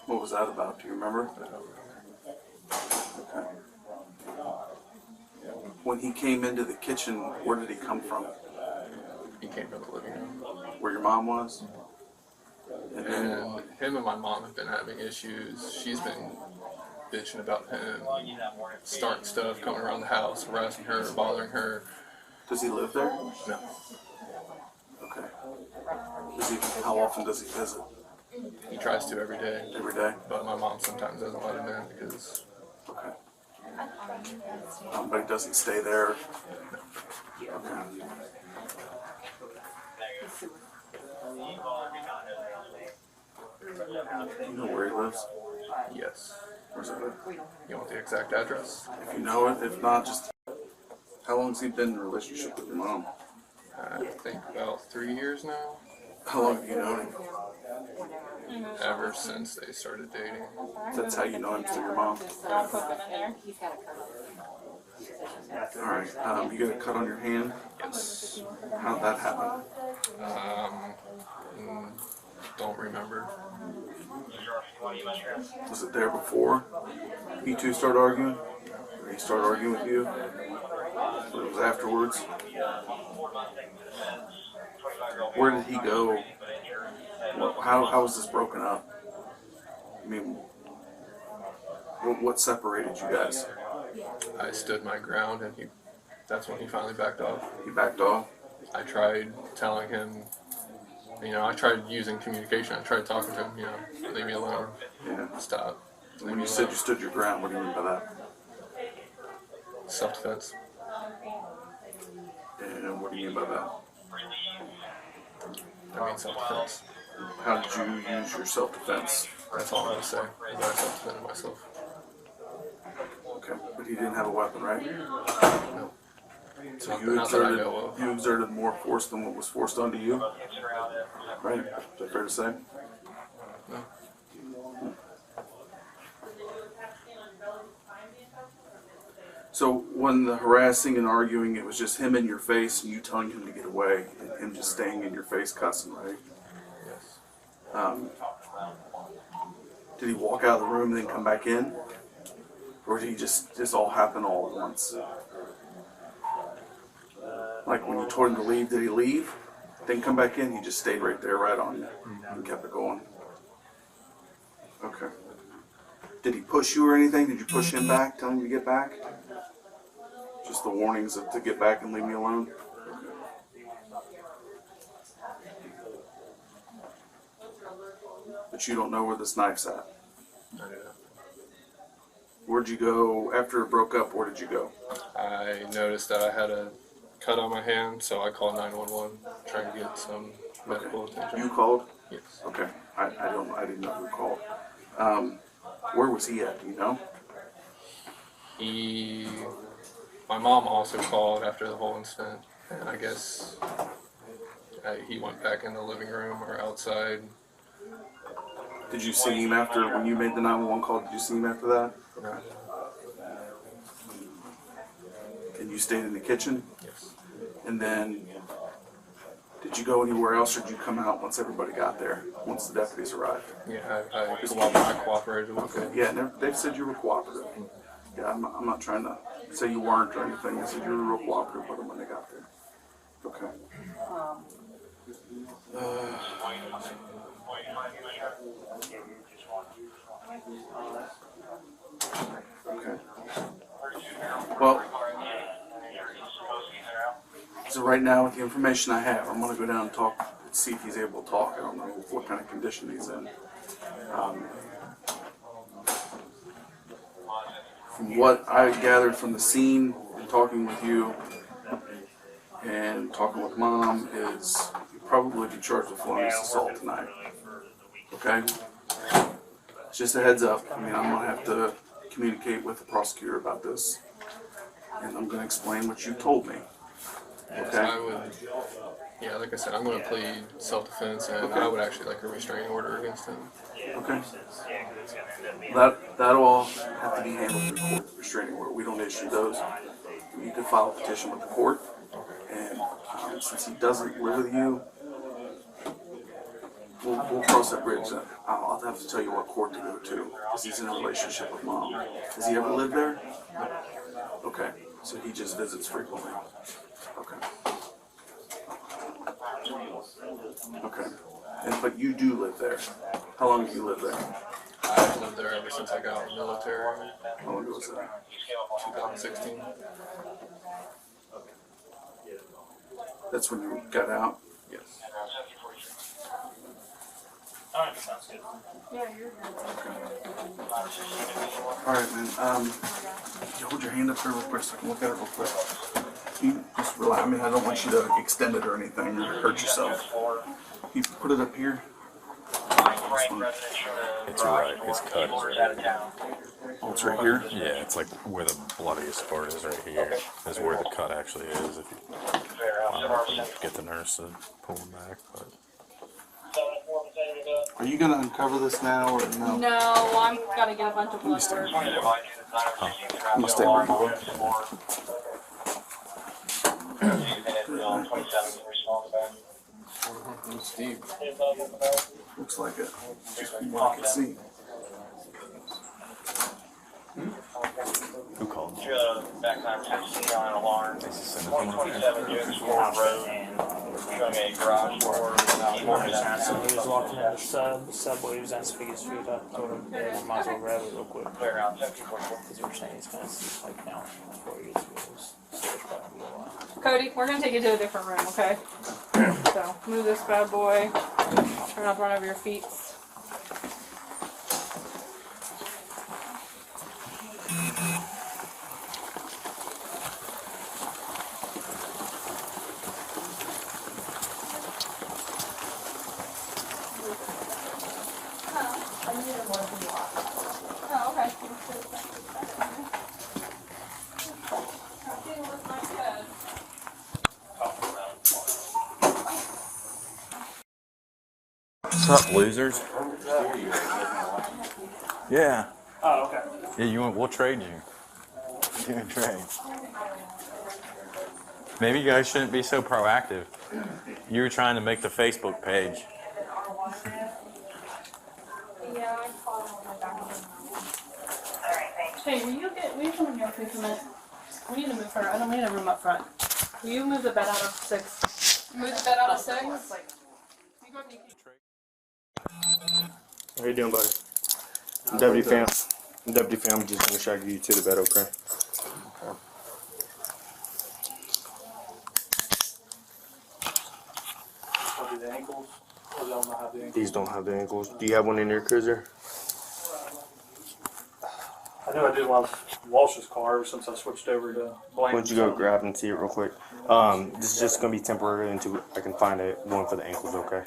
What was that about? Do you remember? I don't remember. Okay. When he came into the kitchen, where did he come from? He came from the living room. Where your mom was? And him and my mom have been having issues. She's been bitching about him, starting stuff, coming around the house, harassing her, bothering her. Does he live there? No. Okay. How often does he visit? He tries to every day. Every day? But my mom sometimes doesn't let him in because... Okay. But he doesn't stay there? Okay. You know where he lives? Yes. Where's it? You want the exact address? If you know it, if not, just... How long has he been in a relationship with your mom? I think about 3 years now. How long have you known him? Ever since they started dating. That's how you know him through your mom? Alright, you got a cut on your hand? Yes. How'd that happen? Don't remember. Was it there before you two started arguing? He started arguing with you? Or it was afterwards? Where did he go? How was this broken up? I mean, what separated you guys? I stood my ground, and that's when he finally backed off. He backed off? I tried telling him, I tried using communication. I tried talking to him, leave me alone. Yeah. Stop. When you said you stood your ground, what do you mean by that? Self-defense. And what do you mean by that? I mean self-defense. How did you use your self-defense? That's all I'm going to say. I self-defended myself. Okay, but he didn't have a weapon, right? No. So you exerted more force than what was forced onto you? Right? Is that fair to say? No. So when the harassing and arguing, it was just him in your face and you telling him to get away and him just staying in your face cussing, right? Yes. Did he walk out of the room and then come back in? Or did he just all happen all at once? Like when you told him to leave, did he leave? Then come back in? He just stayed right there, right on you and kept it going? Okay. Did he push you or anything? Did you push him back, tell him to get back? Just the warnings of to get back and leave me alone? But you don't know where this knife's at? I do not. Where'd you go after it broke up? Where did you go? I noticed that I had a cut on my hand, so I called 911, trying to get some medical attention. You called? Yes. Okay. I didn't know who called. Where was he at? Do you know? My mom also called after the whole incident, and I guess he went back in the living room or outside. Did you see him after, when you made the 911 call, did you see him after that? No. And you stayed in the kitchen? Yes. And then, did you go anywhere else, or did you come out once everybody got there, once the deputies arrived? Yeah, I cooperated with them. Yeah, and they've said you were cooperative. Yeah, I'm not trying to say you weren't or anything. They said you were real cooperative with them when they got there. Okay. Okay. Well, so right now with the information I have, I'm going to go down and talk, see if he's able to talk. I don't know what kind of condition he's in. From what I gathered from the scene and talking with you and talking with Mom is you'll probably be charged with felonious assault tonight. Okay? Just a heads up. I mean, I'm going to have to communicate with the prosecutor about this. And I'm going to explain what you told me. Okay? Yeah, like I said, I'm going to plead self-defense, and I would actually like a restraining order against him. Okay. That'll all have to be handled through court, restraining order. We don't issue those. You can file a petition with the court, and since he doesn't live with you, we'll cross that bridge. I'll have to tell you what court to go to, because he's in a relationship with Mom. Has he ever lived there? Okay, so he just visits frequently. Okay. Okay. But you do live there. How long have you lived there? I've lived there ever since I got out of the military. How long ago was that? 2016. That's when you got out? Yes. Alright, sounds good. Yeah, you're Alright, man. You hold your hand up here real quick so I can look at it real quick. You just relax. I mean, I don't want you to extend it or anything or hurt yourself. You put it up here. It's right. His cut is right here. Oh, it's right here? Yeah, it's like where the bloodiest part is right here. Is where the cut actually is. If you get the nurse to pull him back, but. Are you gonna uncover this now or no? No, I'm gotta get a bunch of blood work. I'm gonna stay where you are. Steve. Looks like it. Just from what I can see. Who called? Back 916 on an alarm. 127 Jones Ford Road. Showing a garage door. He was asking, he was walking in the subway, he was asking if he gets food up. Told him, yeah, might as well grab it real quick. Clear out 74. Because you were saying he's kind of like now before he gets to his storage probably a while. Cody, we're gonna take you to a different room, okay? So move this bad boy. Try not to run over your feet. Oh, okay. What's up, losers? Yeah. Oh, okay. Yeah, you want? We'll trade you. You can trade. Maybe you guys shouldn't be so proactive. You were trying to make the Facebook page. Yeah, I called him on my back. Hey, will you come in here please a minute? We need to move her. We need a room up front. Will you move the bed out of 6? Move the bed out of 6? How you doing, buddy? Deputy Fam, I'm just gonna shag you to the bed, okay? The ankles, or they don't have the ankles? These don't have the ankles. Do you have one in your cruiser? I know I did Walsh's car since I switched over to Why Blank. don't you go grab and see it real quick? This is just gonna be temporary until I can find one for the ankles, okay?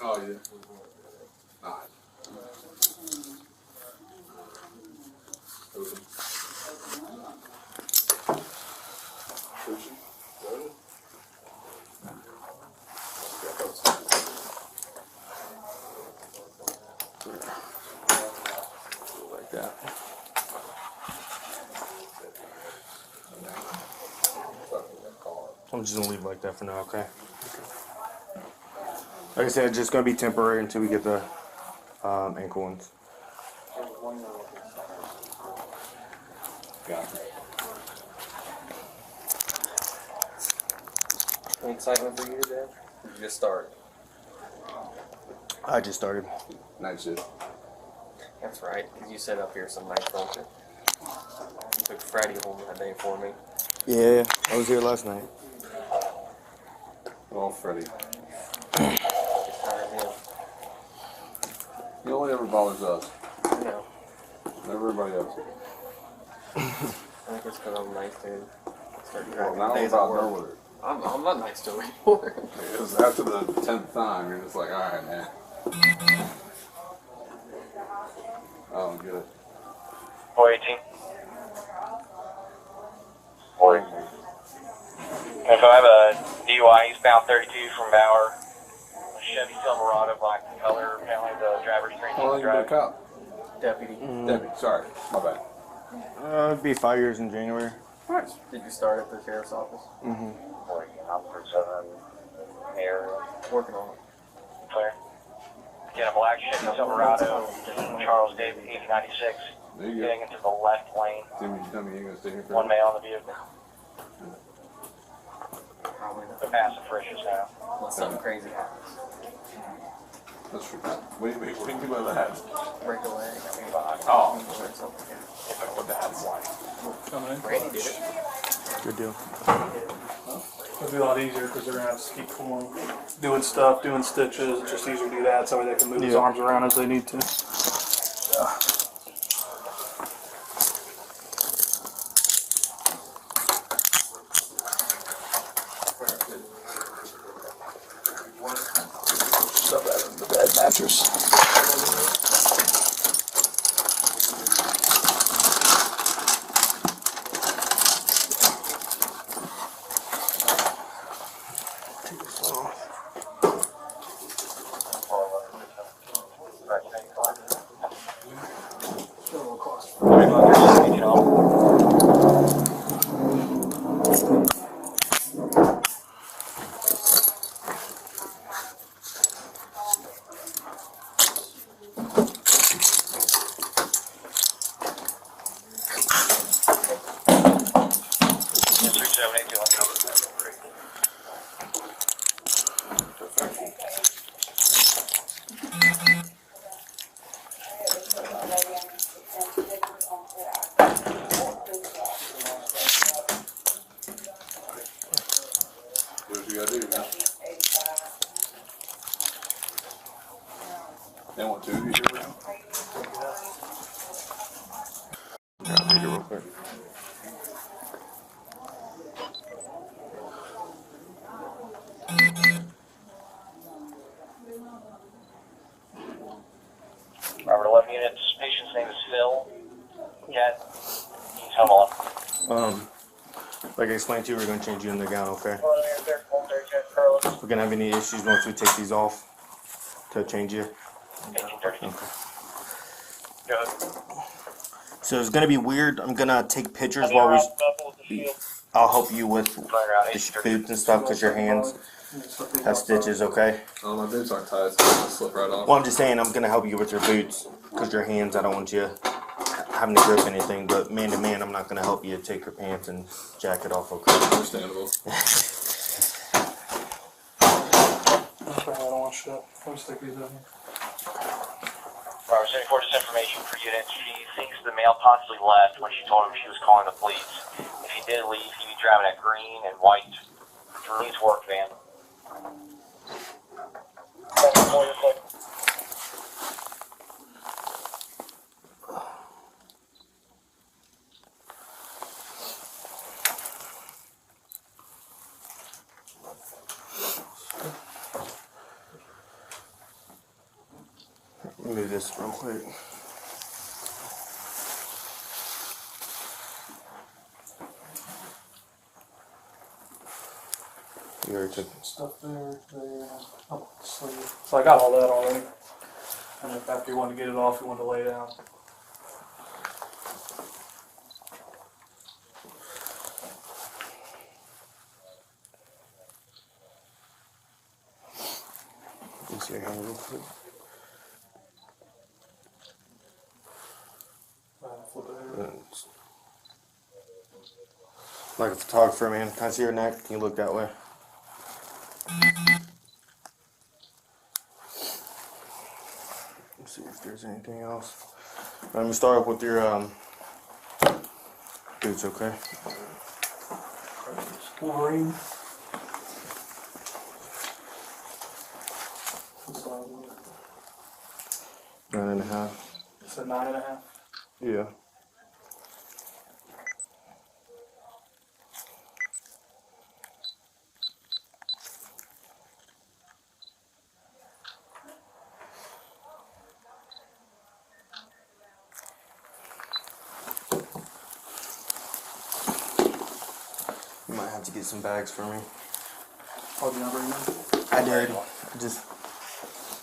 Oh, yeah. Like that. I'm just gonna leave it like that for now, okay? Like I said, it's just gonna be temporary until we get the ankle ones. Got it. Any excitement for you today? Did you just start? I just started. Night shift. That's right, because you set up here some nights, don't you? You took Freddie home that day for me. Yeah, I was here last night. Oh, Freddie. Just tired of him. He only ever bothers us. I know. Everybody else. I think it's because I'm nice to him. Start Well, dragging now I'm days at about work. done with it. I'm not nice to him anymore. It was after the 10th time, you're just like, alright, man. I don't get it. 418. 40. If I have a DUI eastbound 32 from Bauer, a Chevy Silverado, black in color, apparently the driver's screen How long you been a drive. cop? Deputy. Deputy, sorry, my bad. It'd be 5 years in January. Nice. Did you start at the sheriff's office? Mm-hmm. 40, Officer 7, here, Working on it. clear. Get a black Chevy Silverado, Charles David, 8096, There you getting into the left lane. Timmy, you tell me you ain't gonna stay here for One male on the vehicle. Probably not. The passive friction now. Unless something crazy happens. That's true. Wait, what do you mean by that? Break a leg. Oh. Or something. What the hell's like? Randy did it. Good deal. It'll be a lot easier because they're gonna have to keep pulling, doing stuff, doing stitches. It's just easier to do that so they can move his arms around as they need to. Stuff that in the bed mattress. Robert 11 units. Patient's name is Phil. Cat. He's home alone. Like I explained to you, we're going to change you in the gown, okay? If we're going to have any issues once we take these off to change you. 1830. Okay. Go ahead. So it's going to be weird. I'm going to take pictures while I'll help you with the boots and stuff because your hands have stitches, okay? Oh, my boots aren't tied, so they'll slip right off. Well, I'm just saying I'm going to help you with your boots because your hands, I don't want you having to grip anything, but man to man, I'm not going to help you take your pants and jacket off, okay? Understandable. I don't want shit. I'll just take these out here. Robert 74, just information for units. She thinks the male possibly left when she told him she was calling the police. If he did leave, he'd be driving a green and white police work van. Move this real quick. You already took Stuff there. Oh, sleeve. So I got all that already. And if after you want to get it off, you want to lay down. Let me see your hand real quick. Flip it over. Like a photographer, man. Can I see your neck? Can you look that way? Let's see if there's anything else. Let me start up with your boots, okay? Wolverine. 9.5. It's a 9.5. Yeah. You might have to get some bags for me. Oh, did you not bring them? I did.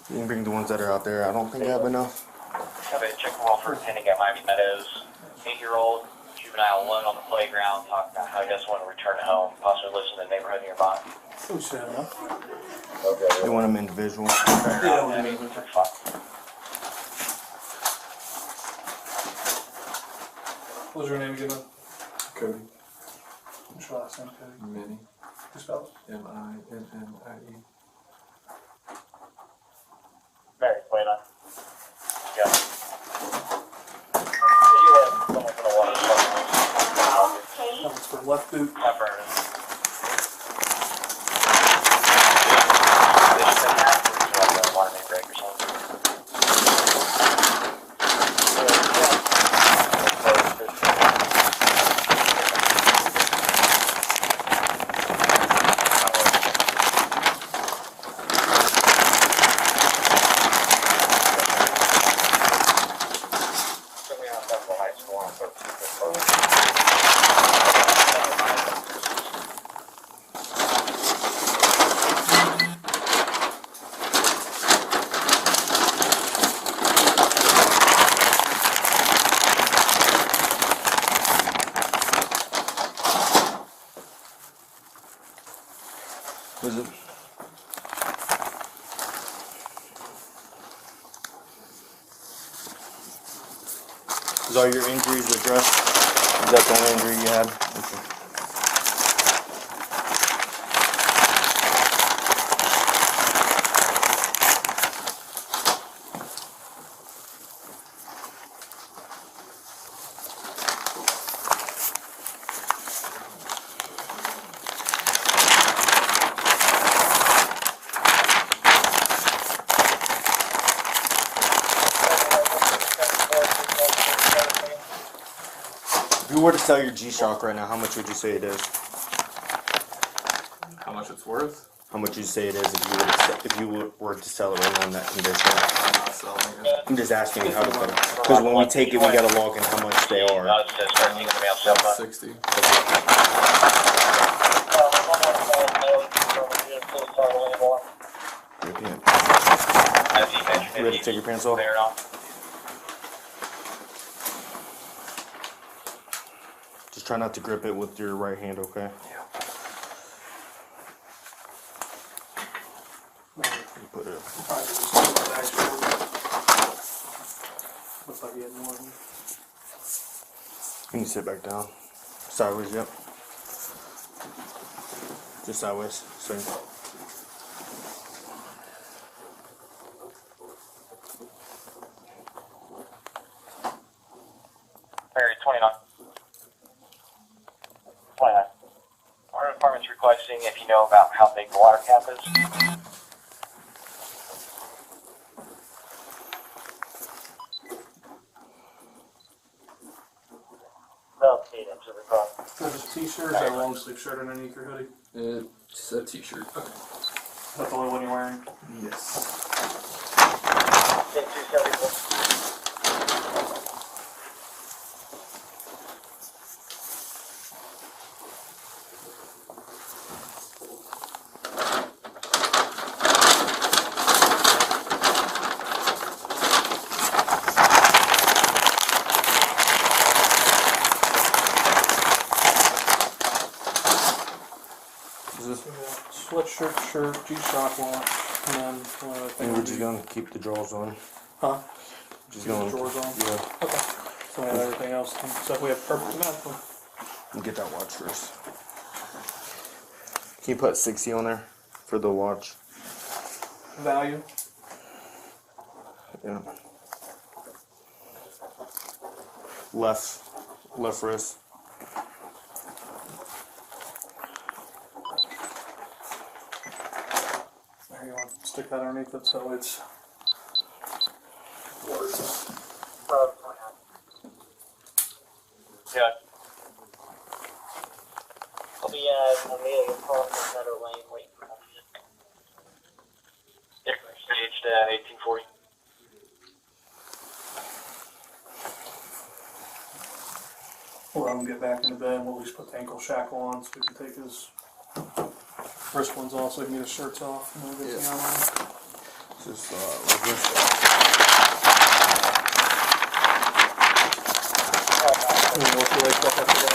You can bring the ones that are out there. I don't think I have enough. Have a check roll for attending at Miami Meadows. 8-year-old juvenile alone on the playground, talking about how he doesn't want to return home, possibly lives in the neighborhood nearby. Oh, shit, huh? Okay. You want them individual? Yeah, what was your name again? Cody. What's your last name, Cody? Minnie. Who spelled it? M-I-N-N-I-E. Mary, wait on. Yeah. Did you have someone from the water department? That was for left boot. Not burning. Water main break or something. Was it? Is all your injuries addressed? Is that the only injury you had? Okay. If you're were to sell your G-Shock right now, how much would you say it is? How much it's worth? How much would you say it is if you were to sell it right now in that condition? I'm not selling it. I'm just asking you how to put it. Because when we take it, we gotta log in how much they are. 60. You ready to take your pants off? Just try not to grip it with your right hand, okay? Yeah. Put it up. Looks like he had more. You can sit back down. Sideways, yep. Just sideways. Same. Mary, 29. 29. Our department's requesting if you know about how big the water cap is. Is that just a t-shirt or is that a long sleeve shirt underneath your hoodie? It's a t-shirt. Okay. Is that the only one you're wearing? Yes. Sweatshirt, shirt, G-Shock watch, and then one other thing. And we're just gonna keep the drawers on. Huh? Just Keep gonna, the drawers on? Yeah. Okay. So we have everything else. So if we have perfect amount. And get that watch first. Can you put 60 on there for the watch? Value? Yeah. Left wrist. There you want to stick that underneath it so it's words. Yeah. I'll be at Amelia Park in Meadow Lane waiting for you. Different staged at 1840. We'll let him get back into bed and we'll at least put the ankle shackle on so we can take his wrist ones off so he can get his shirts off and everything on. Just like this. And then work your legs back after that.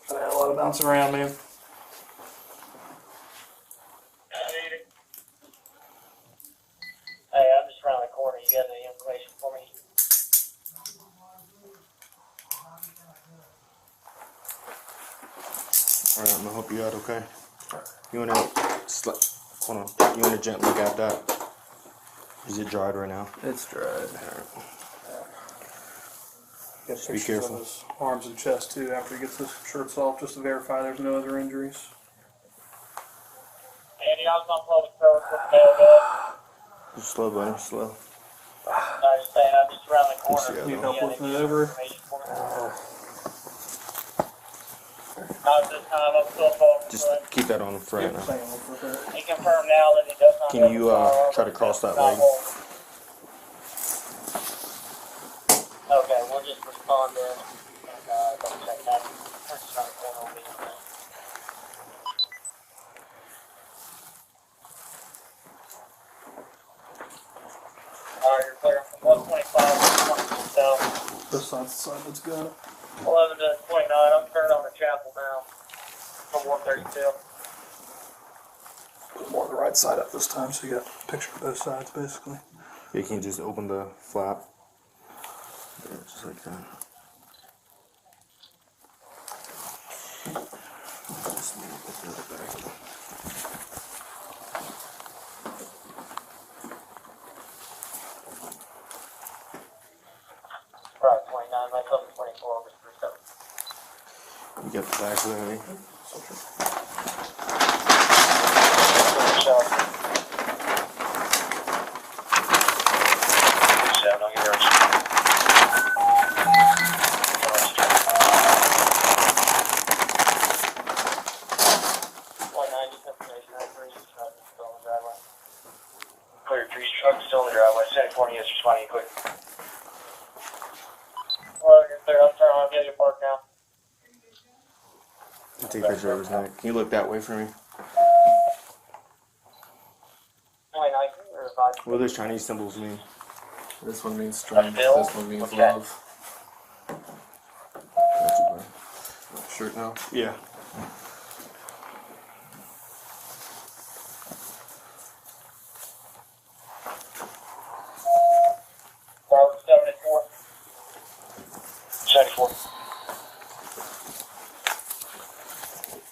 I had a lot of bouncing around, man. Hey, I'm just around the corner. You got any information for me? Alright, I'm gonna help you out, okay? You wanna hold on. You wanna gently grab that? Is it dried right now? It's dried. Alright. Get Just be pictures careful. of his arms and chest too after he gets his shirts off just to verify there's no other injuries. Andy, I was on public service with the mail, Just slow, buddy, slow. I was saying I'm just around the corner. Need help lifting it over? Not this time, I'm still focused. Just keep that on for right now. He confirmed now that he does not Can you try to cross that leg? Okay, we'll just respond then. And double check that. That's just around the corner. We'll be in there. Alright, you're clear from 125 to 22 This side's the side that's got it. 11 to 29, I'm turning on the chapel now. From 132. Put more of the right side up this time so you got a picture of both sides basically. You can just open the flap. There, just like that. Just need to put the other back. Right, 29, myself 24 over 37. You got the back of the hoodie. clear. Trees truck still in the driveway. 74 is responding quick. Well, you're clear. I'm turning on. Get your park now. Take a picture of his neck. Can you look that way for me? 29 or 5. What do those Chinese symbols mean? This one means strength. This one means love. Shirt now? Yeah. Robert 74. 74.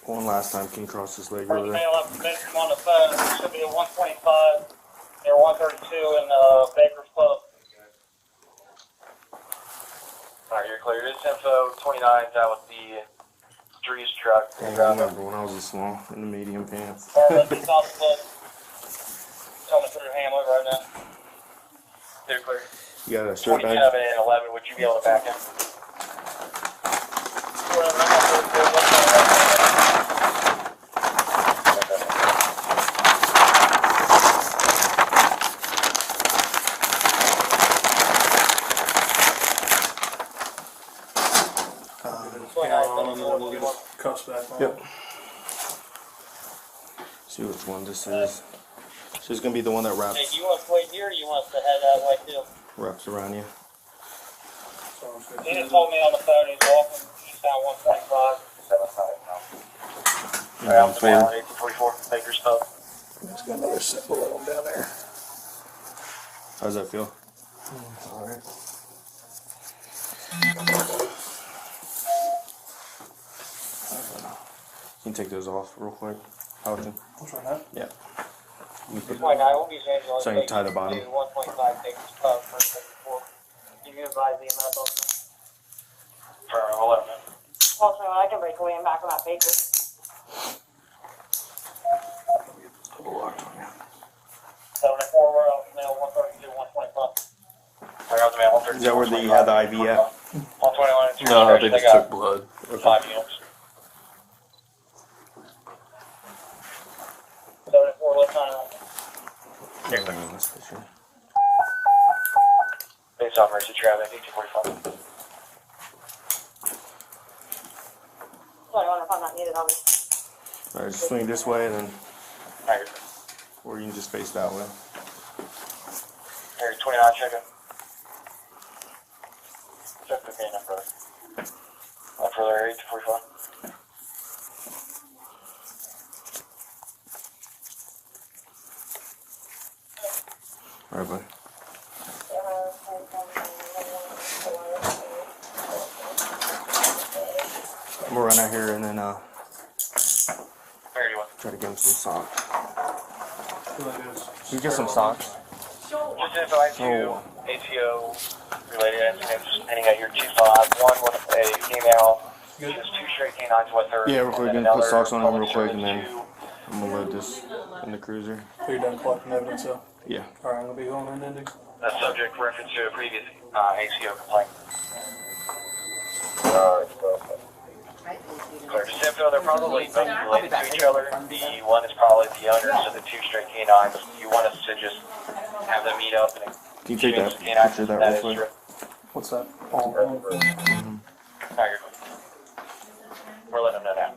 One last time, can you cross this leg First over there? male up bedroom on the phone. It should be a 125. They're 132 in Baker's Club. Alright, you're clear. This info 29 out with the trees truck. I remember when I was a small in the medium pants. Tell me to put your hand over right now. They're clear. You got a shirt 27 bag? and 11, would you be able to back him? Cuffs back on. Yep. See which one this is. So it's gonna be the one that Hey, wraps do you want us to wait here or do you want us to head that way too? wraps around you. He just told me on the phone he's walking eastbound 125. 75 now. Alright, I'm 1844, Baker's Pub. There's got another symbol of them down there. How does that feel? Alright. Can you take those off real quick? Howard? I'll try that. Yeah. You put- 29 will be changed on So you tie the bottom. 125 Baker's Club for 74. Can you advise the amount also? For 11. Also, I can break away and back about Baker. Double locked on you. 74, we're on male 132, 125. Is that where you had the IV at? 121 and 2 No, they just took blood. 5 units. 74, left on. This picture. Based off emergency traffic, 1845. So I wonder if I'm not needed, obviously. Alright, just swing this way and then, Alright, or you can just face that way. 29, check it. Check the pain up, brother. Up further, 1845. Alright, buddy. I'm gonna run out here and then try to get him some socks. Can you get some socks? Just advise you, ATO related incidents ending at your 251 with a female. Just 2 straight canines with her. Yeah, real quick, and then gonna put another socks on him real quick and then two. I'm gonna load this in the cruiser. Are you done collecting evidence though? Yeah. Alright, I'm gonna be going in ending. The subject reference to a previous ACO complaint. Just info, they're probably both related to each other. The one is probably the owner, so the 2 straight canines. You want us to just have them meet up and Can you take that exchange canines? picture of that That real is quick? true. What's that? No, you're good. We're letting them know now.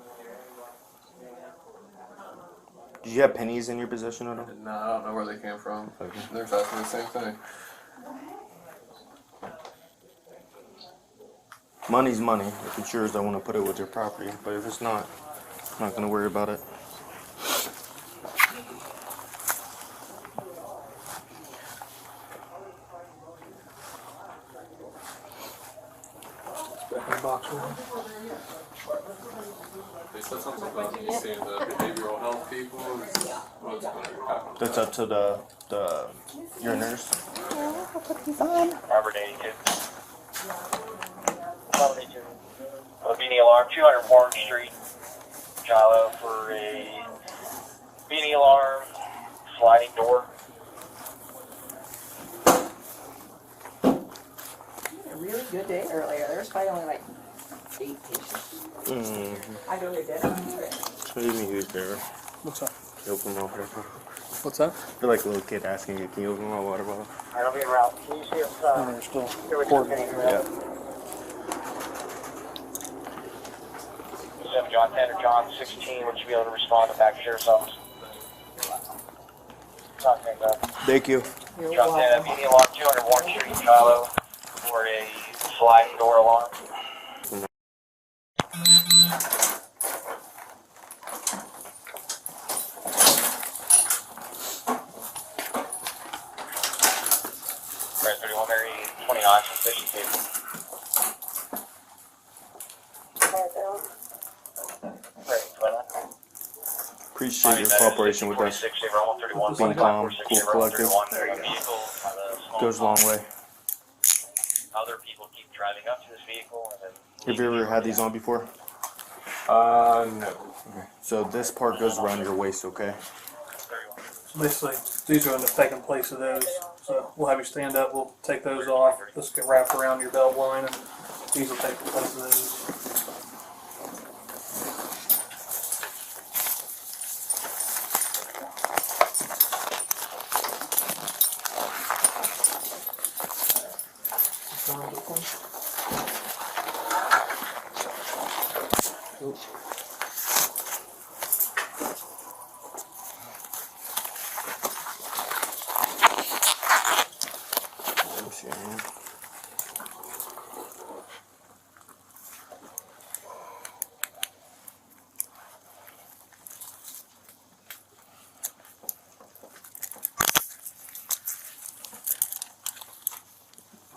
Did you have pennies in your possession at all? No, I don't know where they came from. Okay. They're asking the same thing. Money's money. If it's yours, I want to put it with your property. But if it's not, I'm not gonna worry about it. Back in the box room. They said something about you seeing the behavioral health people. What's going to happen? That's up to the your nurse. Robert 82. Robert 82. Beanie alarm, 200 Warren Street, Shiloh, for a beanie alarm, sliding door. A really good day earlier. There was probably only like 8 patients. I go to dinner. What do you mean who's there? What's up? Open them up here. What's that? I feel like a little kid asking you, can you open my water bottle? Alright, I'll be en route. Can you see if, They're still coordinating. Yeah. 7 John 10 or John 16, would you be able to respond to back sheriff's office? Thank you. John 10, PD log 200 Warren Street, Shiloh, for a sliding door alarm. Press 31 Mary 29 from Station 2. Appreciate your cooperation with us. Being calm, cool, collective. Goes a long way. Other people keep driving up to this vehicle and then. Have you ever had these on before? No. Okay. So this part goes around your waist, okay? So basically, these are going to take in place of those. So we'll have you stand up, we'll take those off. This get wrapped around your belt line, and these will take the place of those.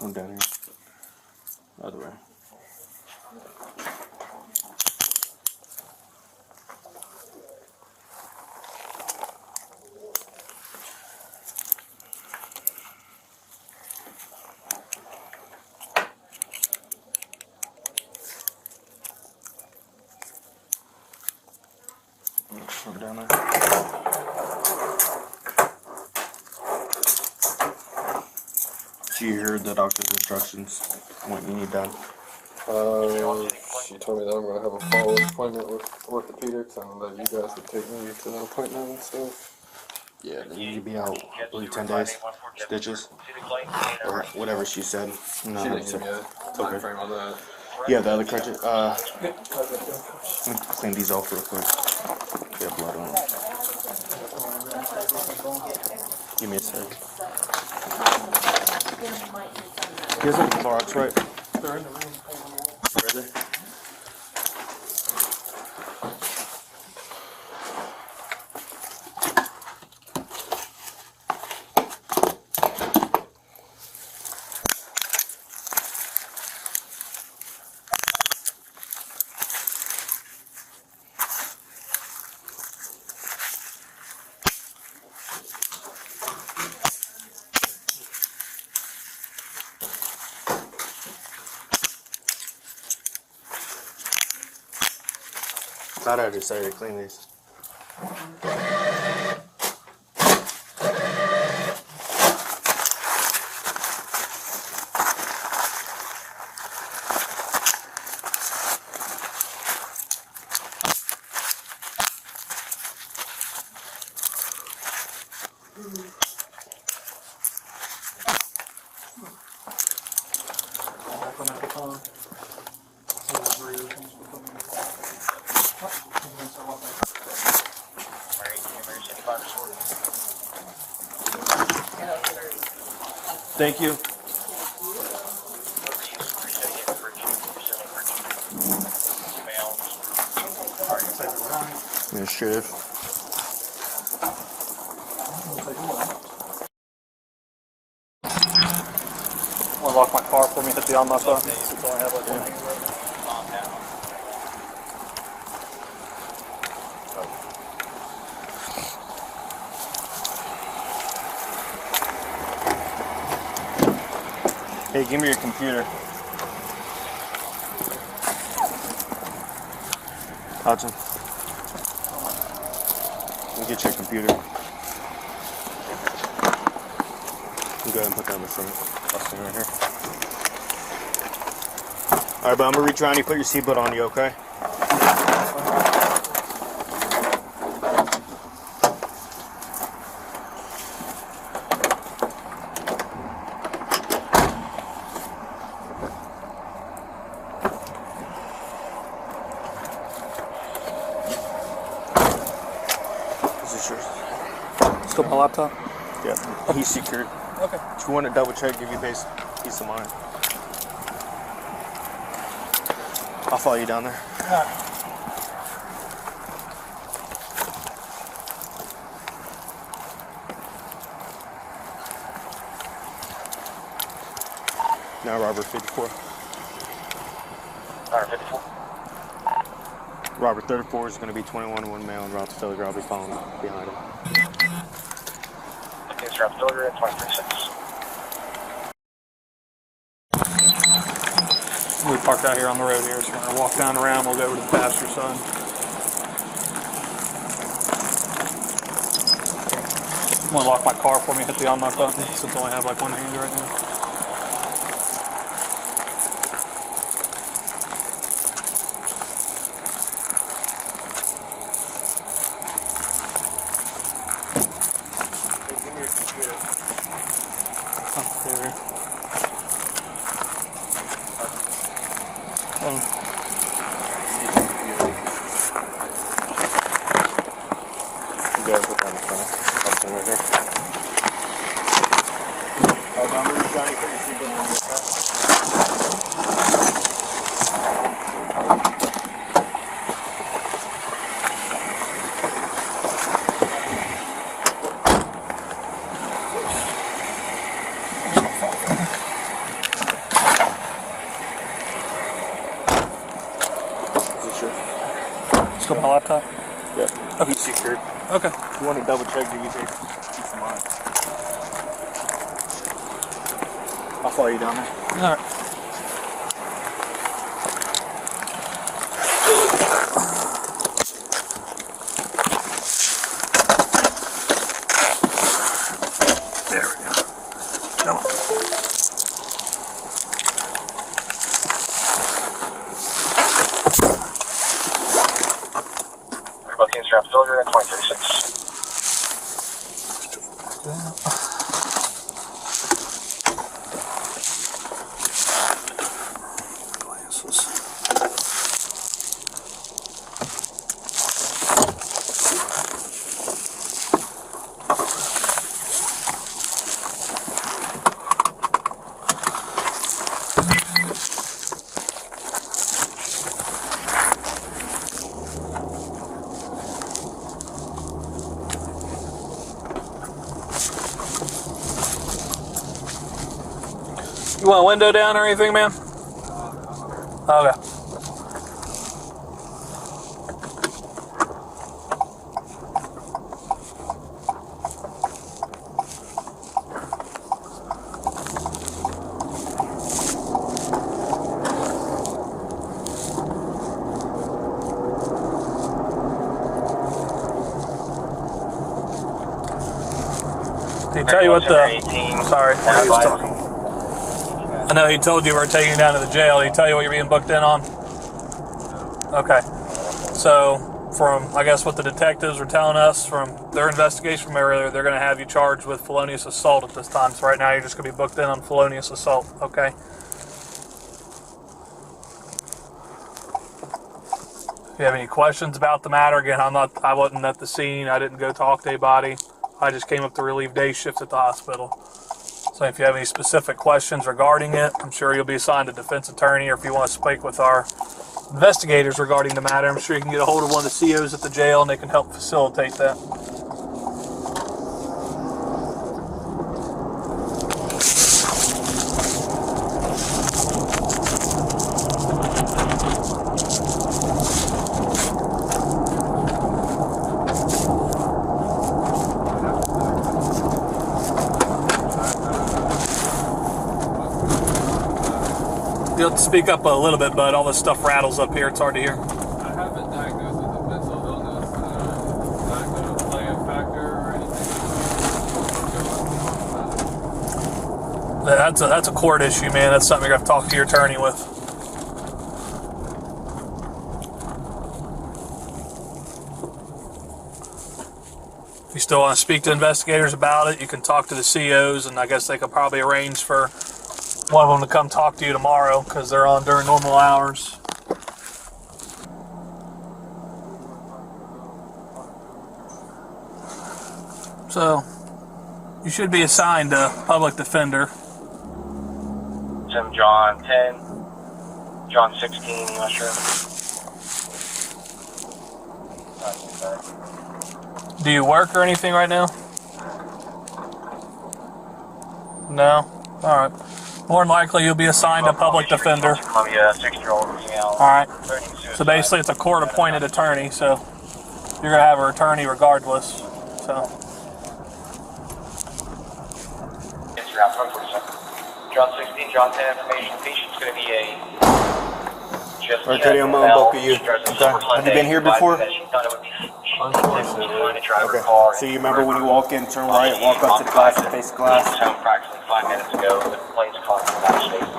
I'm down here. Other way. I'm down there. So you heard the doctor's instructions, what you need done? She told me that I'm going to have a follow-up appointment with orthopedics and that you guys would take me to that appointment and stuff. Yeah, they need to be out, I believe 10 days, stitches, or whatever she said. No, She didn't give me a time frame on that. Yeah, the other crutches, let me clean these off real quick. Get blood on them. Give me a sec. You guys have Clorox, right? They're in the room. Where are they? I thought I decided to clean these. Thank you. Administrative. Unlock my car for me, hit the on my button. That's all I have left. Hey, give me your computer. Hudson. Let me get your computer. You go ahead and put that in the front. I'll stand right here. Alright, but I'm gonna reach around you, put your seatbelt on you, okay? Still my laptop? Yeah, he's secured. Okay. If you want to double check, give you peace of mind. I'll follow you down there. Alright. Now Robert 54. Robert 54. Robert 34 is going to be 21, one male, and Route to Philly. I'll be following behind him. It's Route Philly at 23.6. We parked out here on the road here, so we're going to walk down around. We'll go over to the pasture side. I'm going to lock my car for me, hit the unlock button, since I only have like one hand right now. Still my laptop? Yeah. Okay. He's secured. Okay. If you want to double check, give you peace of mind. I'll follow you down there. Alright. There we go. Come on. Both teams Route Philly at 23.6. You want a window down or anything, man? Okay. Did he tell you what the... Sorry, he was talking. I know he told you we were taking you down to the jail. Did he tell you what you're being booked in on? Okay. So, from, I guess, what the detectives were telling us from their investigation from earlier, they're going to have you charged with felonious assault at this time. So right now you're just going to be booked in on felonious assault, okay? If you have any questions about the matter, again, I wasn't at the scene. I didn't go talk to anybody. I just came up to relieve day shift at the hospital. So if you have any specific questions regarding it, I'm sure you'll be assigned a defense attorney, or if you want to speak with our investigators regarding the matter, I'm sure you can get a hold of one of the COs at the jail and they can help facilitate that. You'll have to speak up a little bit, bud. All this stuff rattles up here. It's hard to hear. I haven't diagnosed with a mental illness. Is that going to play a factor or anything? That's a court issue, man. That's something you're going to have to talk to your attorney with. If you still want to speak to investigators about it, you can talk to the COs, and I guess they could probably arrange for one of them to come talk to you tomorrow because they're on during normal hours. So, you should be assigned a public defender. Tim John 10, John 16, you not sure? Do you work or anything right now? No? Alright. More than likely you'll be assigned a public defender. Columbia, 6-year-old female. Alright. So basically it's a court-appointed attorney, so you're going to have an attorney regardless. So. John 16, John 10 information. The patient's going to be a just okay, I'm on both of you. Okay. Have you been here before? Unfortunately. Okay. So you remember when you walk in, turn right, walk up to the glass and face the glass? Home approximately 5 minutes ago. The complaint's calling from that state.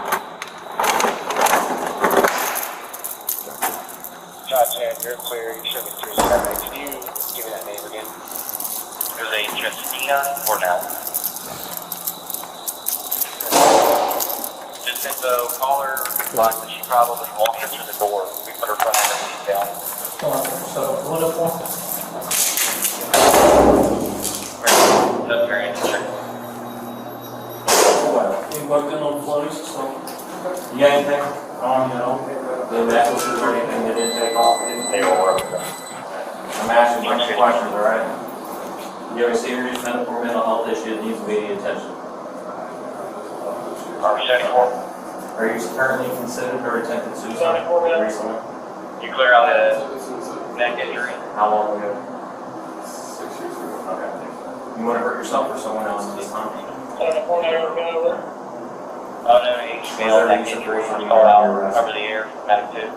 Gotcha, you're clear. You should be 3-7. Can you give me that name again? There's a Justina or no? Just info, call her. She probably walked her through the door. We put her front end down. So, what up, That's very interesting. You worked in on flows, so. You got anything on, the necklaces or anything that didn't take off? They all work. I'm asking you some questions, alright? You have a serious medical or mental health issue that needs immediate attention? Are we 74? Are you currently considered or attempted suicide recently? You clear out a neck injury? How long ago? 6 years ago. Okay. You want to hurt yourself or someone else at this time? Oh no, female neck injury was called out over the air, medic 2.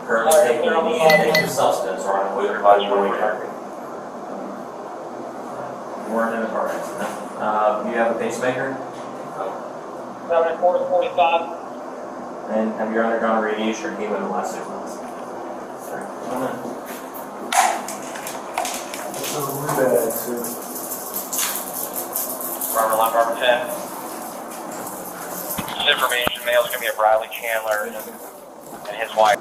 Currently taking any addictive substance or on a quick advice for weekend? You weren't in a car accident. Do you have a pacemaker? 74-45. And have you undergone radiation or chemo in the last 6 months? Robert 11, Robert 10. This information, male's going to be a Bradley Chandler and his wife.